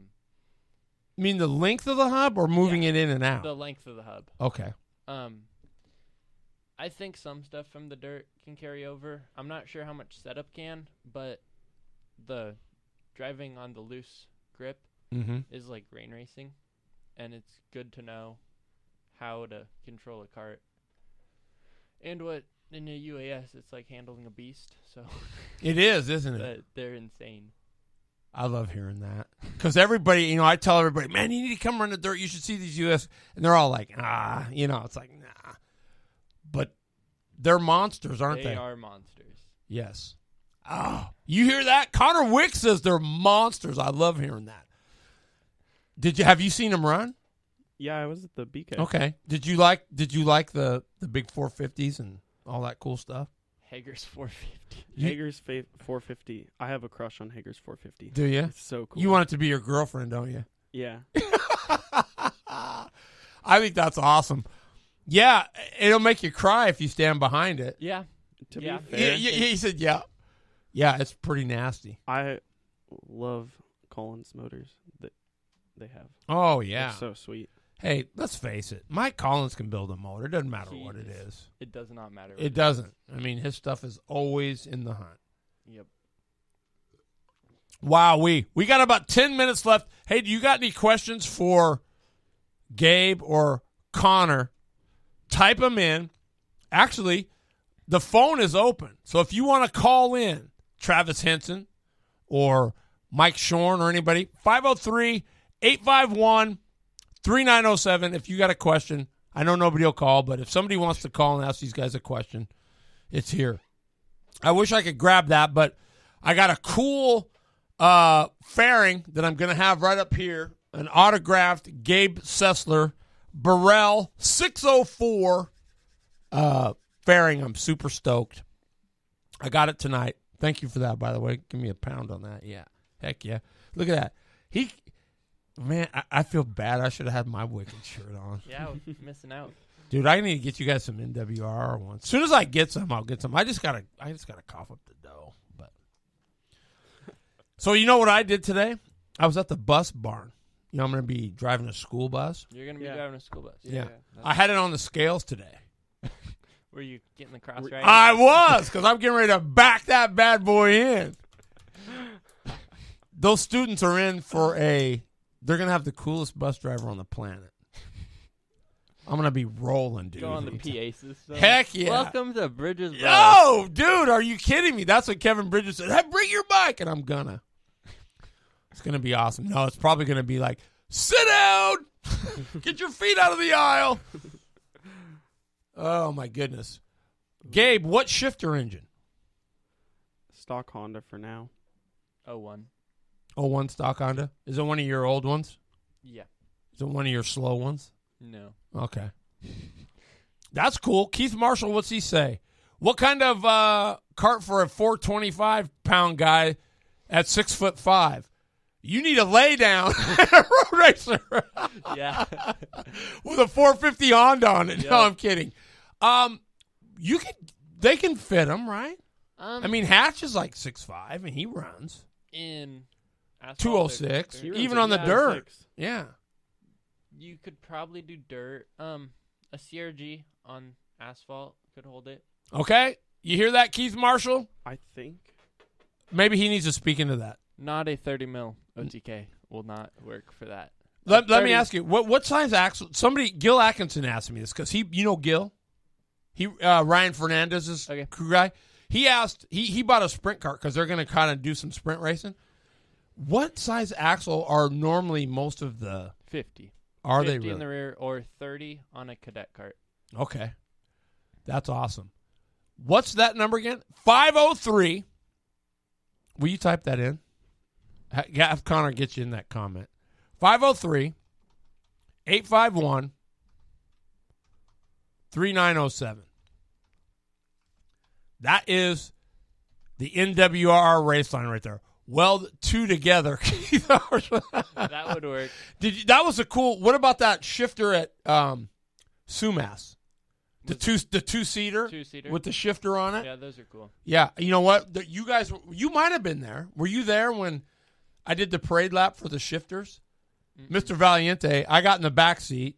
[SPEAKER 1] mean the length of the hub or moving it in and out?
[SPEAKER 4] The length of the hub.
[SPEAKER 1] Okay.
[SPEAKER 4] I think some stuff from the dirt can carry over. I'm not sure how much setup can, but the driving on the loose grip
[SPEAKER 1] Mm-hmm.
[SPEAKER 4] is like rain racing, and it's good to know how to control a cart. And what in a UAS, it's like handling a beast. So
[SPEAKER 1] It is, isn't it?
[SPEAKER 4] they're insane.
[SPEAKER 1] I love hearing that. Because everybody, I tell everybody, man, you need to come run the dirt. You should see these US. And they're all like, it's like, nah. But they're monsters, aren't they?
[SPEAKER 4] They are monsters.
[SPEAKER 1] Yes. Oh, you hear that? Connor Wick says they're monsters. I love hearing that. Have you seen them run?
[SPEAKER 3] Yeah, I was at the BK.
[SPEAKER 1] Okay. Did you like the big 450s and all that cool stuff?
[SPEAKER 4] Hager's 450.
[SPEAKER 3] Hager's 450. I have a crush on Hager's 450.
[SPEAKER 1] Do you?
[SPEAKER 3] It's so cool.
[SPEAKER 1] You want it to be your girlfriend, don't you?
[SPEAKER 3] Yeah.
[SPEAKER 1] I think that's awesome. Yeah, it'll make you cry if you stand behind it.
[SPEAKER 4] Yeah.
[SPEAKER 3] To
[SPEAKER 4] Yeah.
[SPEAKER 3] be fair,
[SPEAKER 1] He said, yeah. Yeah, it's pretty nasty.
[SPEAKER 3] I love Collins motors that they have.
[SPEAKER 1] Oh,
[SPEAKER 3] They're
[SPEAKER 1] yeah.
[SPEAKER 3] so sweet.
[SPEAKER 1] Hey, let's face it. Mike Collins can build a motor. It doesn't matter what it
[SPEAKER 4] Jesus.
[SPEAKER 1] is.
[SPEAKER 4] It does not matter.
[SPEAKER 1] It doesn't. I mean, his stuff is always in the hunt.
[SPEAKER 4] Yep.
[SPEAKER 1] Wow, we got about 10 minutes left. Hey, do you got any questions for Gabe or Connor? Type them in. Actually, the phone is open. So if you want to call in, Travis Henson or Mike Shorn or anybody, 503-851-3907. If you got a question, I know nobody will call, but if somebody wants to call and ask these guys a question, it's here. I wish I could grab that, but I got a cool fairing that I'm going to have right up here, an autographed Gabe Sessler Burrell 604 fairing. I'm super stoked. I got it tonight. Thank you for that, by the way. Give me a pound on that. Yeah. Heck yeah. Look at that. Man, I feel bad. I should have had my Wicked shirt on.
[SPEAKER 4] Yeah, missing out.
[SPEAKER 1] Dude, I need to get you guys some NWR ones. As soon as I get some, I'll get some. I just gotta cough up the dough. But so you know what I did today? I was at the bus barn. I'm gonna be driving a school bus.
[SPEAKER 4] You're going to be
[SPEAKER 3] Yeah.
[SPEAKER 4] driving a school bus.
[SPEAKER 1] Yeah. I had it on the scales today.
[SPEAKER 4] Were you getting the cross right?
[SPEAKER 1] I was, because I'm getting ready to back that bad boy in. Those students are in for they're going to have the coolest bus driver on the planet. I'm going to be rolling, dude.
[SPEAKER 4] Go on the PA system.
[SPEAKER 1] Heck yeah.
[SPEAKER 4] Welcome to Bridges Bus.
[SPEAKER 1] Yo, dude, are you kidding me? That's what Kevin Bridges said. Hey, bring your bike. And I'm gonna. It's going to be awesome. No, it's probably going to be like, sit down. Get your feet out of the aisle. Oh, my goodness. Gabe, what shifter engine?
[SPEAKER 3] Stock Honda for now.
[SPEAKER 4] 01.
[SPEAKER 1] 01 stock Honda? Is it one of your old ones?
[SPEAKER 4] Yeah.
[SPEAKER 1] Is it one of your slow ones?
[SPEAKER 4] No.
[SPEAKER 1] Okay. That's cool. Keith Marshall, what's he say? What kind of cart for a 425-pound guy at 6'5"? You need a lay down road racer
[SPEAKER 4] Yeah.
[SPEAKER 1] with a 450 Honda on it.
[SPEAKER 4] Yeah.
[SPEAKER 1] No, I'm kidding. They can fit him, right? I mean, Hatch is like 6'5", and he runs
[SPEAKER 4] in asphalt,
[SPEAKER 1] 206,
[SPEAKER 3] He runs
[SPEAKER 1] even
[SPEAKER 3] a
[SPEAKER 1] on the
[SPEAKER 3] 206.
[SPEAKER 1] dirt. Yeah.
[SPEAKER 4] You could probably do dirt. A CRG on asphalt could hold it.
[SPEAKER 1] Okay, you hear that, Keith Marshall?
[SPEAKER 3] I think.
[SPEAKER 1] Maybe he needs to speak into that.
[SPEAKER 4] Not a 30 mil OTK will not work for that.
[SPEAKER 1] Let me ask you, what size axle? Gil Atkinson asked me this because Gil? Ryan Fernandez's crew guy. He bought a sprint car because they're going to kind of do some sprint racing. What size axle are normally most of the
[SPEAKER 4] 50?
[SPEAKER 1] Are
[SPEAKER 4] 50
[SPEAKER 1] they really?
[SPEAKER 4] In the rear or 30 on a cadet cart?
[SPEAKER 1] Okay, that's awesome. What's that number again? 503. Will you type that in? Have Connor get you in that comment. 503-851-3907. That is the NWR race line right there. Weld two together.
[SPEAKER 4] That would work.
[SPEAKER 1] That was a cool. What about that shifter at Sumas? The two-seater with the shifter on it.
[SPEAKER 4] Yeah, those are cool.
[SPEAKER 1] Yeah, you know what? You might have been there. Were you there when I did the parade lap for the shifters? Mm-hmm. Mr. Valiente, I got in the back seat,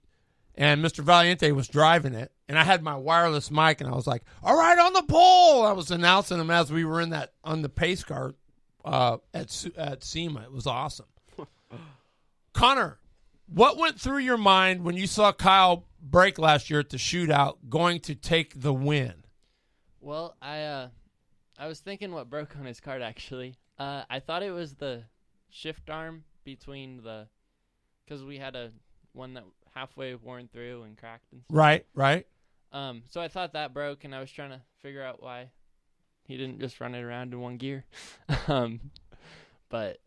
[SPEAKER 1] and Mr. Valiente was driving it, and I had my wireless mic, and I was like, "All right, on the pole!" I was announcing them as we were on the pace car at SEMA. It was awesome. Connor, what went through your mind when you saw Kyle break last year at the shootout, going to take the win?
[SPEAKER 4] Well, I was thinking what broke on his cart actually. I thought it was the shift arm between because we had one that halfway worn through and cracked and stuff.
[SPEAKER 1] Right.
[SPEAKER 4] So I thought that broke, and I was trying to figure out why he didn't just run it around in one gear. But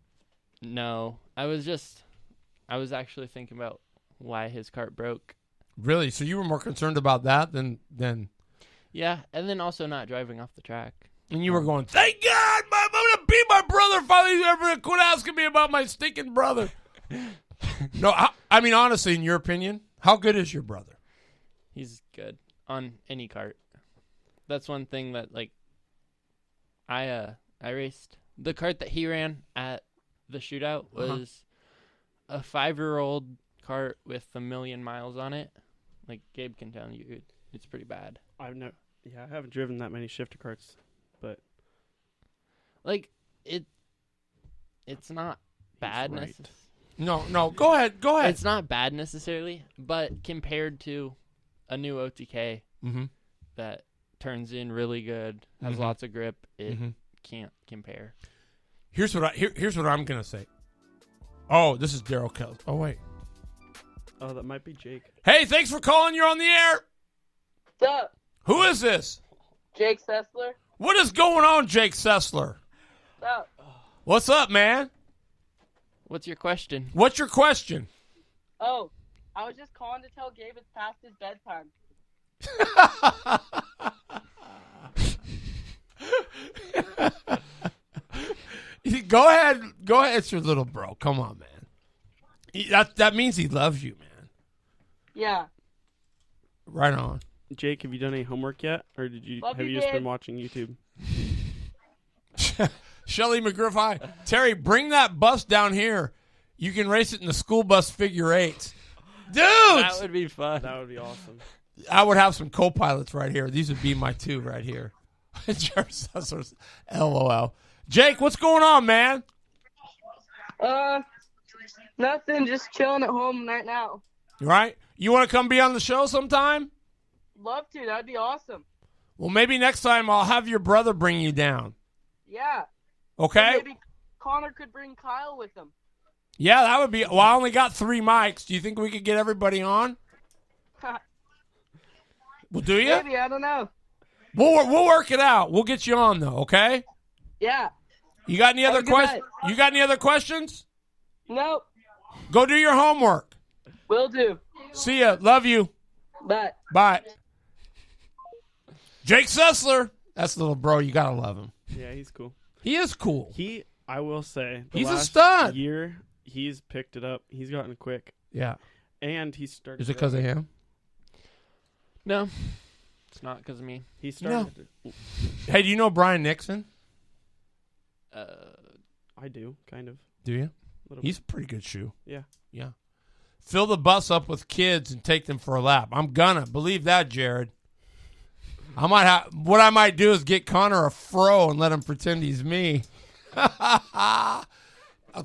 [SPEAKER 4] no, I was actually thinking about why his cart broke.
[SPEAKER 1] Really? So you were more concerned about that than
[SPEAKER 4] Yeah, and then also not driving off the track.
[SPEAKER 1] And you were going, thank God, I'm going to beat my brother finally. Ever quit asking me about my stinking brother. No, I mean, honestly, in your opinion, how good is your brother?
[SPEAKER 4] He's good on any cart. That's one thing that, like, I raced. The cart that he ran at the shootout was a 5-year-old cart with 1 million miles on it. Like, Gabe can tell you, it's pretty bad.
[SPEAKER 3] I haven't driven that many shifter carts, but
[SPEAKER 4] like it's not bad
[SPEAKER 3] right.
[SPEAKER 1] No, go ahead.
[SPEAKER 4] It's not bad necessarily, but compared to a new OTK that turns in really good, has lots of grip, it can't compare.
[SPEAKER 1] Here's what I'm gonna say. Oh, this is Daryl Kells. Oh wait.
[SPEAKER 3] Oh, that might be Jake.
[SPEAKER 1] Hey, thanks for calling. You're on the air.
[SPEAKER 6] What's up?
[SPEAKER 1] Who is this?
[SPEAKER 6] Jake Sessler.
[SPEAKER 1] What is going on, Jake Sessler?
[SPEAKER 6] What's up?
[SPEAKER 1] What's up, man?
[SPEAKER 4] What's your question?
[SPEAKER 1] What's your question?
[SPEAKER 6] Oh, I was just calling to tell Gabe it's past his bedtime.
[SPEAKER 1] Go ahead. It's your little bro. Come on, man. That means he loves you, man.
[SPEAKER 6] Yeah.
[SPEAKER 1] Right on.
[SPEAKER 3] Jake, have you done any homework yet, or have you just
[SPEAKER 6] Gabe.
[SPEAKER 3] been watching YouTube?
[SPEAKER 1] Shelly McGriff, hi. Terry, bring that bus down here. You can race it in the school bus figure eights. Dude!
[SPEAKER 4] That would be fun.
[SPEAKER 3] That would be awesome.
[SPEAKER 1] I would have some co-pilots right here. These would be my two right here. LOL. Jake, what's going on, man?
[SPEAKER 6] Nothing. Just chilling at home right now.
[SPEAKER 1] Right? You want to come be on the show sometime?
[SPEAKER 6] Love to. That'd be awesome.
[SPEAKER 1] Well, maybe next time I'll have your brother bring you down.
[SPEAKER 6] Yeah.
[SPEAKER 1] Okay?
[SPEAKER 6] Or maybe Connor could bring Kyle with him.
[SPEAKER 1] Yeah, that would be. Well, I only got 3 mics. Do you think we could get everybody on? Well, do you?
[SPEAKER 6] Maybe. I don't know.
[SPEAKER 1] We'll work it out. We'll get you on though. Okay?
[SPEAKER 6] Yeah.
[SPEAKER 1] You got any other
[SPEAKER 6] Have a good
[SPEAKER 1] questions?
[SPEAKER 6] night.
[SPEAKER 1] You got any other questions?
[SPEAKER 6] Nope.
[SPEAKER 1] Go do your homework.
[SPEAKER 6] Will do.
[SPEAKER 1] See ya. Love you.
[SPEAKER 6] Bye.
[SPEAKER 1] Bye. Jake Sessler. That's the little bro. You gotta love him.
[SPEAKER 3] Yeah, he's cool.
[SPEAKER 1] He is cool.
[SPEAKER 3] I will say,
[SPEAKER 1] He's a
[SPEAKER 3] last
[SPEAKER 1] stud.
[SPEAKER 3] year, he's picked it up. He's gotten quick.
[SPEAKER 1] Yeah.
[SPEAKER 3] And he started.
[SPEAKER 1] Is it because of him?
[SPEAKER 4] No, it's not because of me.
[SPEAKER 3] He started.
[SPEAKER 1] Hey, do you know Brian Nixon?
[SPEAKER 3] I do, kind of.
[SPEAKER 1] Do you?
[SPEAKER 3] Little
[SPEAKER 1] He's a pretty good shoe.
[SPEAKER 3] Yeah.
[SPEAKER 1] Yeah. fill the bus up with kids and take them for a lap. I'm gonna believe that, Jared. What I might do is get Connor a fro and let him pretend he's me. I'll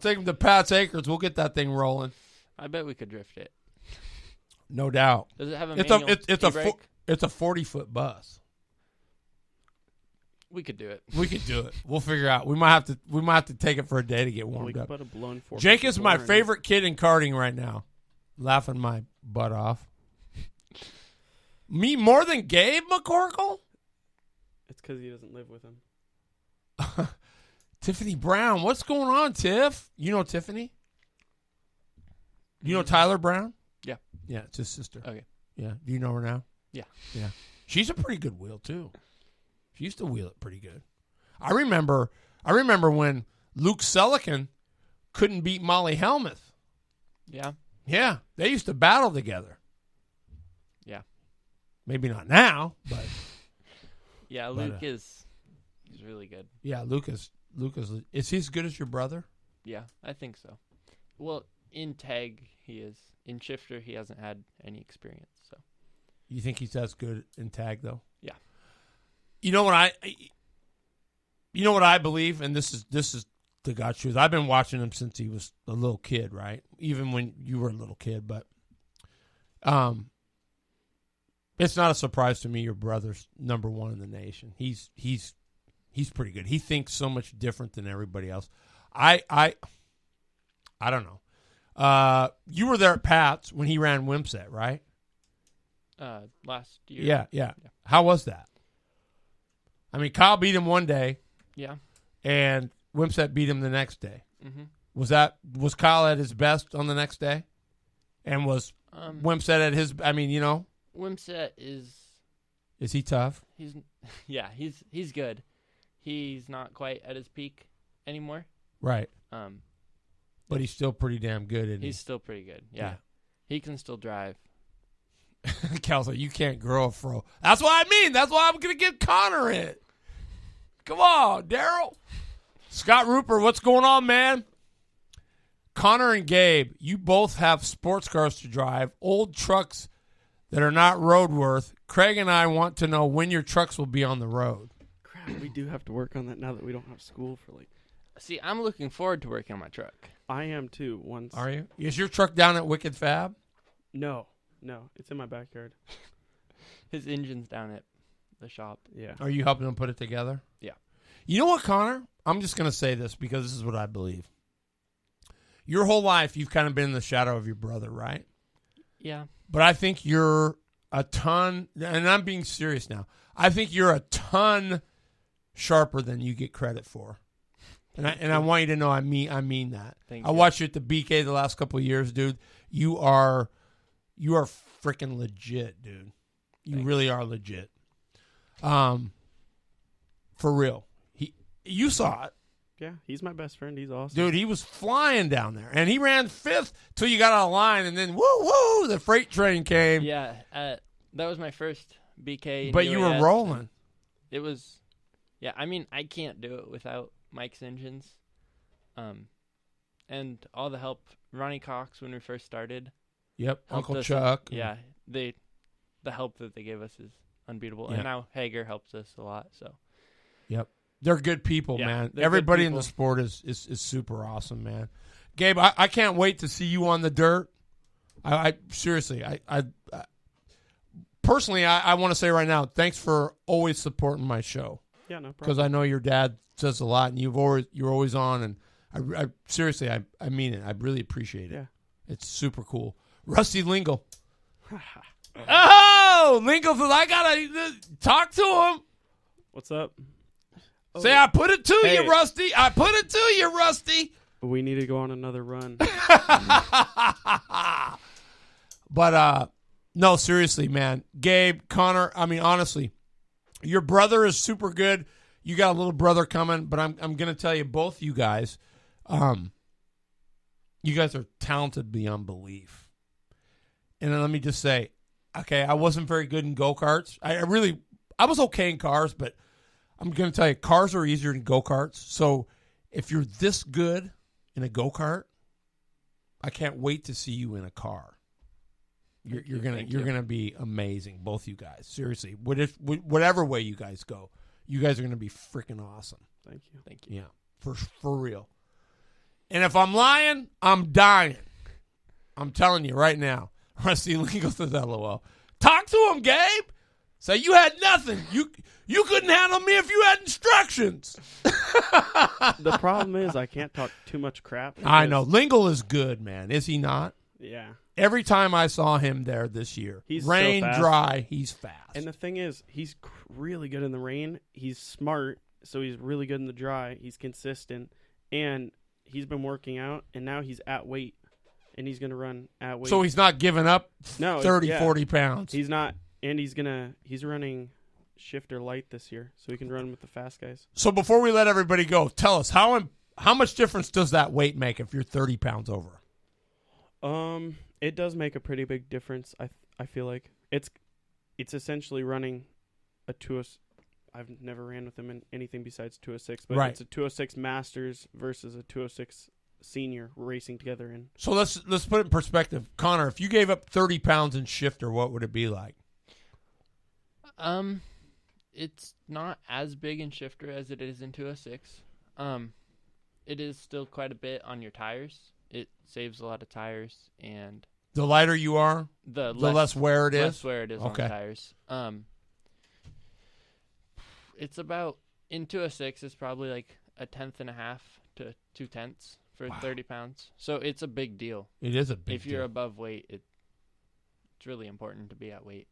[SPEAKER 1] take him to Pat's Acres. We'll get that thing rolling.
[SPEAKER 4] I bet we could drift it.
[SPEAKER 1] No doubt.
[SPEAKER 4] Does it have a
[SPEAKER 1] It's
[SPEAKER 4] manual
[SPEAKER 1] a it's a 40-foot bus.
[SPEAKER 4] We could do it.
[SPEAKER 1] We could do it. We'll figure out. We might have to take it for a day to get
[SPEAKER 3] We
[SPEAKER 1] warmed
[SPEAKER 3] could
[SPEAKER 1] up.
[SPEAKER 3] put a blown 4.
[SPEAKER 1] Jake is my favorite kid in karting right now. Laughing my butt off. Me more than Gabe McCorkle?
[SPEAKER 3] It's because he doesn't live with him.
[SPEAKER 1] Tiffany Brown. What's going on, Tiff? You know Tiffany? You know Tyler Brown?
[SPEAKER 4] Yeah.
[SPEAKER 1] Yeah, it's his sister.
[SPEAKER 4] Okay.
[SPEAKER 1] Yeah. Do you know her now?
[SPEAKER 4] Yeah.
[SPEAKER 1] Yeah. She's a pretty good wheel, too. She used to wheel it pretty good. I remember when Luke Selican couldn't beat Molly Helmuth.
[SPEAKER 4] Yeah.
[SPEAKER 1] Yeah. They used to battle together.
[SPEAKER 4] Yeah.
[SPEAKER 1] Maybe not now, but
[SPEAKER 4] Yeah, Luke he's really good.
[SPEAKER 1] yeah, Luke is he as good as your brother?
[SPEAKER 4] Yeah, I think so. Well, in tag he is. In shifter he hasn't had any experience, so.
[SPEAKER 1] You think he's as good in tag though?
[SPEAKER 4] Yeah.
[SPEAKER 1] You know what I believe, and this is the God truth. I've been watching him since he was a little kid, right? Even when you were a little kid, but it's not a surprise to me your brother's number one in the nation. He's pretty good. He thinks so much different than everybody else. I don't know. You were there at Pat's when he ran Wimset, right?
[SPEAKER 4] Last year.
[SPEAKER 1] Yeah. How was that? I mean, Kyle beat him one day.
[SPEAKER 4] Yeah.
[SPEAKER 1] And Wimset beat him the next day.
[SPEAKER 4] Mm-hmm.
[SPEAKER 1] Was Kyle at his best on the next day? And was Wimset at his? I mean,
[SPEAKER 4] Wimset is
[SPEAKER 1] he tough?
[SPEAKER 4] He's good. He's not quite at his peak anymore.
[SPEAKER 1] Right. But he's still pretty damn good. Isn't
[SPEAKER 4] He's still pretty good. Yeah. He can still drive.
[SPEAKER 1] Cal's like, you can't grow a fro. That's what I mean. That's why I'm gonna give Connor it. Come on, Daryl. Scott Rupert, what's going on, man? Connor and Gabe, you both have sports cars to drive, old trucks that are not roadworthy. Craig and I want to know when your trucks will be on the road.
[SPEAKER 3] Crap, we do have to work on that now that we don't have school for
[SPEAKER 4] See, I'm looking forward to working on my truck.
[SPEAKER 3] I am too. Once.
[SPEAKER 1] Are you? Is your truck down at Wicked Fab?
[SPEAKER 3] No, it's in my backyard.
[SPEAKER 4] His engine's down at the shop.
[SPEAKER 3] Yeah.
[SPEAKER 1] Are you helping him put it together?
[SPEAKER 4] Yeah.
[SPEAKER 1] You know what, Connor? I'm just going to say this because this is what I believe. Your whole life, you've kind of been in the shadow of your brother, right?
[SPEAKER 4] Yeah.
[SPEAKER 1] But I think you're a ton, and I'm being serious now, I think you're a ton sharper than you get credit for. And I want you to know I mean that.
[SPEAKER 4] Thank
[SPEAKER 1] I
[SPEAKER 4] you.
[SPEAKER 1] watched you at the BK the last couple of years, dude. You are freaking legit, dude. You really are legit. For real. You saw it.
[SPEAKER 3] Yeah, he's my best friend. He's awesome.
[SPEAKER 1] Dude, he was flying down there. And he ran 5th till you got out of line, and then woo, the freight train came.
[SPEAKER 4] Yeah. That was my first BK.
[SPEAKER 1] But you were
[SPEAKER 4] UAS.
[SPEAKER 1] rolling.
[SPEAKER 4] It was, yeah, I mean, I can't do it without Mike's engines. And all the help, Ronnie Cox, when we first started.
[SPEAKER 1] Yep,
[SPEAKER 4] helped
[SPEAKER 1] Uncle
[SPEAKER 4] us.
[SPEAKER 1] Chuck.
[SPEAKER 4] Yeah, the help that they give us is unbeatable.
[SPEAKER 1] Yeah.
[SPEAKER 4] And now Hager helps us a lot, so.
[SPEAKER 1] Yep. They're good people,
[SPEAKER 4] Yeah,
[SPEAKER 1] man.
[SPEAKER 4] they're
[SPEAKER 1] Everybody
[SPEAKER 4] good
[SPEAKER 1] in the
[SPEAKER 4] people.
[SPEAKER 1] sport is super awesome, man. Gabe, I can't wait to see you on the dirt. I seriously, I personally, I want to say right now, thanks for always supporting my show.
[SPEAKER 3] Yeah, no problem.
[SPEAKER 1] Because I know your dad says a lot, and you're always on, and I seriously, I mean it. I really appreciate it.
[SPEAKER 3] Yeah.
[SPEAKER 1] It's super cool. Rusty Lingle. Oh, Lingle says I gotta talk to him.
[SPEAKER 3] What's up?
[SPEAKER 1] Say, I put it to
[SPEAKER 3] Hey.
[SPEAKER 1] you, Rusty. I put it to you, Rusty.
[SPEAKER 3] We need to go on another run.
[SPEAKER 1] But no, seriously, man. Gabe, Connor, I mean, honestly, your brother is super good. You got a little brother coming, but I'm gonna tell you, both you guys are talented beyond belief. And then let me just say, okay, I wasn't very good in go-karts. I was okay in cars, but I'm going to tell you, cars are easier than go-karts. So if you're this good in a go-kart, I can't wait to see you in a car. You're gonna be amazing, both you guys. Seriously, whatever way you guys go, you guys are gonna be freaking awesome.
[SPEAKER 3] Thank you.
[SPEAKER 1] Yeah, for real. And if I'm lying, I'm dying. I'm telling you right now. Rusty Lingo says LOL. Talk to him, Gabe. Say you had nothing. You couldn't handle me if you had instructions.
[SPEAKER 3] The problem is I can't talk too much crap.
[SPEAKER 1] I know. Lingle is good, man. Is he not?
[SPEAKER 3] Yeah.
[SPEAKER 1] Every time I saw him there this year,
[SPEAKER 3] He's
[SPEAKER 1] rain,
[SPEAKER 3] so fast.
[SPEAKER 1] dry, he's fast.
[SPEAKER 3] And the thing is, he's really good in the rain. He's smart, so he's really good in the dry. He's consistent, and he's been working out, and now he's at weight, and he's going to run at weight.
[SPEAKER 1] So he's not giving up 30, 40 pounds.
[SPEAKER 3] He's not, and he's running shifter light this year, so he can run with the fast guys.
[SPEAKER 1] So before we let everybody go, tell us, how much difference does that weight make if you're 30 pounds over?
[SPEAKER 3] It does make a pretty big difference. I feel like it's essentially running a 206. I've never ran with him in anything besides 206, but it's a 206 Masters versus a 206 Senior racing together in.
[SPEAKER 1] So let's put it in perspective. Connor, if you gave up 30 pounds in shifter, what would it be like?
[SPEAKER 4] It's not as big in shifter as it is in 206. It is still quite a bit on your tires. It saves a lot of tires, and
[SPEAKER 1] the lighter you are, the less wear it is.
[SPEAKER 4] Less wear it is on the tires. It's about in 206. It's probably like a 1/10.5 to 2/10 for 30 pounds. So it's a big deal.
[SPEAKER 1] It is a big deal.
[SPEAKER 4] If you're above weight, it's really important to be at weight.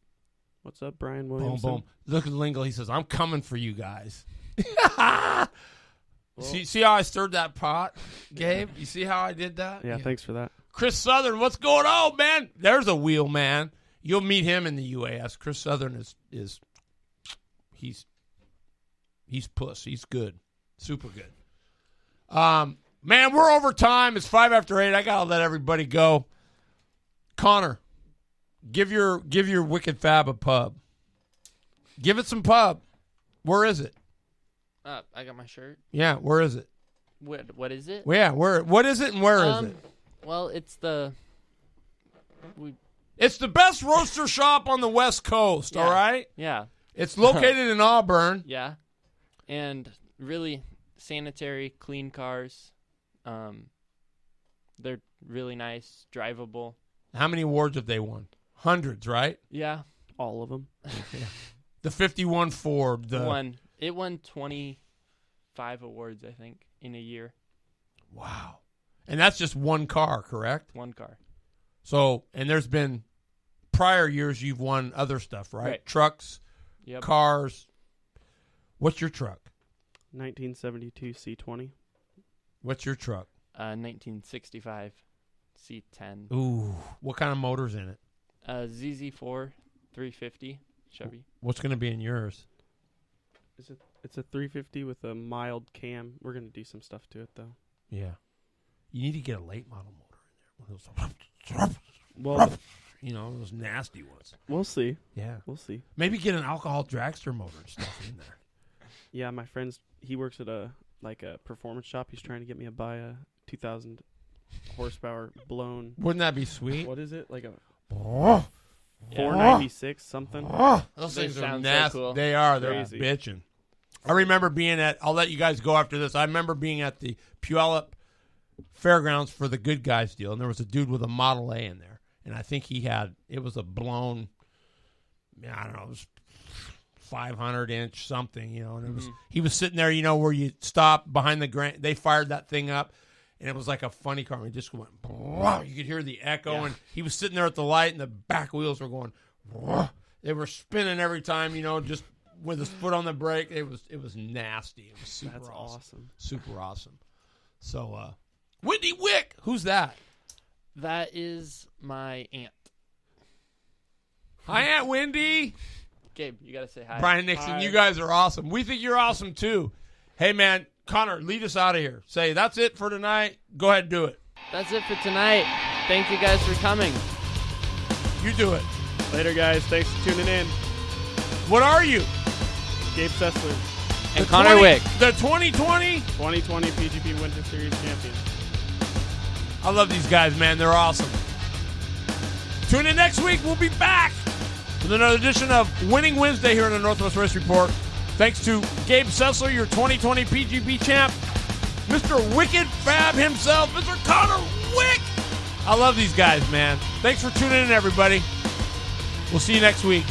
[SPEAKER 3] What's up, Brian Williamson?
[SPEAKER 1] Boom, boom. Look at Lingle. He says, "I'm coming for you guys." See how I stirred that pot, Gabe? You see how I did that?
[SPEAKER 3] Yeah, thanks for that.
[SPEAKER 1] Chris Southern, what's going on, man? There's a wheel, man. You'll meet him in the UAS. Chris Southern is he's puss. He's good. Super good. Man, we're over time. It's 5 after 8. I gotta let everybody go. Connor, give your Wicked Fab a pub. Give it some pub. Where is it?
[SPEAKER 4] I got my shirt.
[SPEAKER 1] Yeah, where is it?
[SPEAKER 4] What is it?
[SPEAKER 1] Well, yeah, what is it and where is it?
[SPEAKER 4] Well, it's the
[SPEAKER 1] best roaster shop on the West Coast, all right?
[SPEAKER 4] Yeah.
[SPEAKER 1] It's located in Auburn.
[SPEAKER 4] Yeah. And really sanitary, clean cars. They're really nice, drivable.
[SPEAKER 1] How many awards have they won? Hundreds, right?
[SPEAKER 4] Yeah.
[SPEAKER 3] All of them.
[SPEAKER 1] The 51 Ford.
[SPEAKER 4] It won 25 awards, I think, in a year.
[SPEAKER 1] Wow. And that's just one car, correct?
[SPEAKER 4] One car.
[SPEAKER 1] So, and there's been prior years you've won other stuff, right? Trucks, cars. What's your truck?
[SPEAKER 3] 1972 C20.
[SPEAKER 1] What's your truck?
[SPEAKER 4] 1965 C10.
[SPEAKER 1] Ooh. What kind of motor's in it?
[SPEAKER 4] ZZ4 350 Chevy.
[SPEAKER 1] What's going to be in yours?
[SPEAKER 3] It's a 350 with a mild cam. We're going to do some stuff to it, though.
[SPEAKER 1] Yeah. You need to get a late model motor in there. One of those,
[SPEAKER 3] well,
[SPEAKER 1] those nasty ones.
[SPEAKER 3] We'll see.
[SPEAKER 1] Yeah.
[SPEAKER 3] We'll see.
[SPEAKER 1] Maybe get an alcohol dragster motor and stuff in there.
[SPEAKER 3] Yeah, my friend's, he works at a performance shop. He's trying to get me to buy a 2,000 horsepower blown.
[SPEAKER 1] Wouldn't that be sweet?
[SPEAKER 3] What is it? Like a
[SPEAKER 1] 496
[SPEAKER 3] 496 something.
[SPEAKER 1] Those things are
[SPEAKER 4] sound so
[SPEAKER 1] nasty.
[SPEAKER 4] cool.
[SPEAKER 1] They are. They're
[SPEAKER 3] Crazy.
[SPEAKER 1] bitching. I remember being I'll let you guys go after this. I remember being at the Puyallup Fairgrounds for the Good Guys deal, and there was a dude with a Model A in there. And I think it was a blown, I don't know, it was 500-inch something, and it was, he was sitting there, where you stop behind the grant. They fired that thing up, and it was like a funny car. It just went, you could hear the echo, and he was sitting there at the light, and the back wheels were going, they were spinning every time, just with his foot on the brake. It was nasty. It was super
[SPEAKER 3] That's awesome.
[SPEAKER 1] Super awesome. So, Wendy Wick, who's that?
[SPEAKER 4] That is my aunt.
[SPEAKER 1] Hi, Aunt Wendy.
[SPEAKER 4] Gabe, you got to say hi.
[SPEAKER 1] Brian Nixon,
[SPEAKER 3] Hi.
[SPEAKER 1] you guys are awesome. We think you're awesome, too. Hey, man, Connor, lead us out of here. Say, that's it for tonight. Go ahead and do it.
[SPEAKER 4] That's it for tonight. Thank you guys for coming.
[SPEAKER 1] You do it.
[SPEAKER 3] Later, guys. Thanks for tuning in.
[SPEAKER 1] What are you?
[SPEAKER 3] Gabe Sessler,
[SPEAKER 4] And Connor Wick.
[SPEAKER 1] The 2020?
[SPEAKER 3] 2020 PGP Winter Series champion.
[SPEAKER 1] I love these guys, man. They're awesome. Tune in next week. We'll be back with another edition of Winning Wednesday here on the Northwest Race Report. Thanks to Gabe Sessler, your 2020 PGB champ. Mr. Wicked Fab himself, Mr. Connor Wick. I love these guys, man. Thanks for tuning in, everybody. We'll see you next week.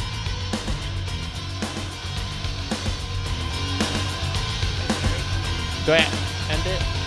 [SPEAKER 4] Go ahead. End it.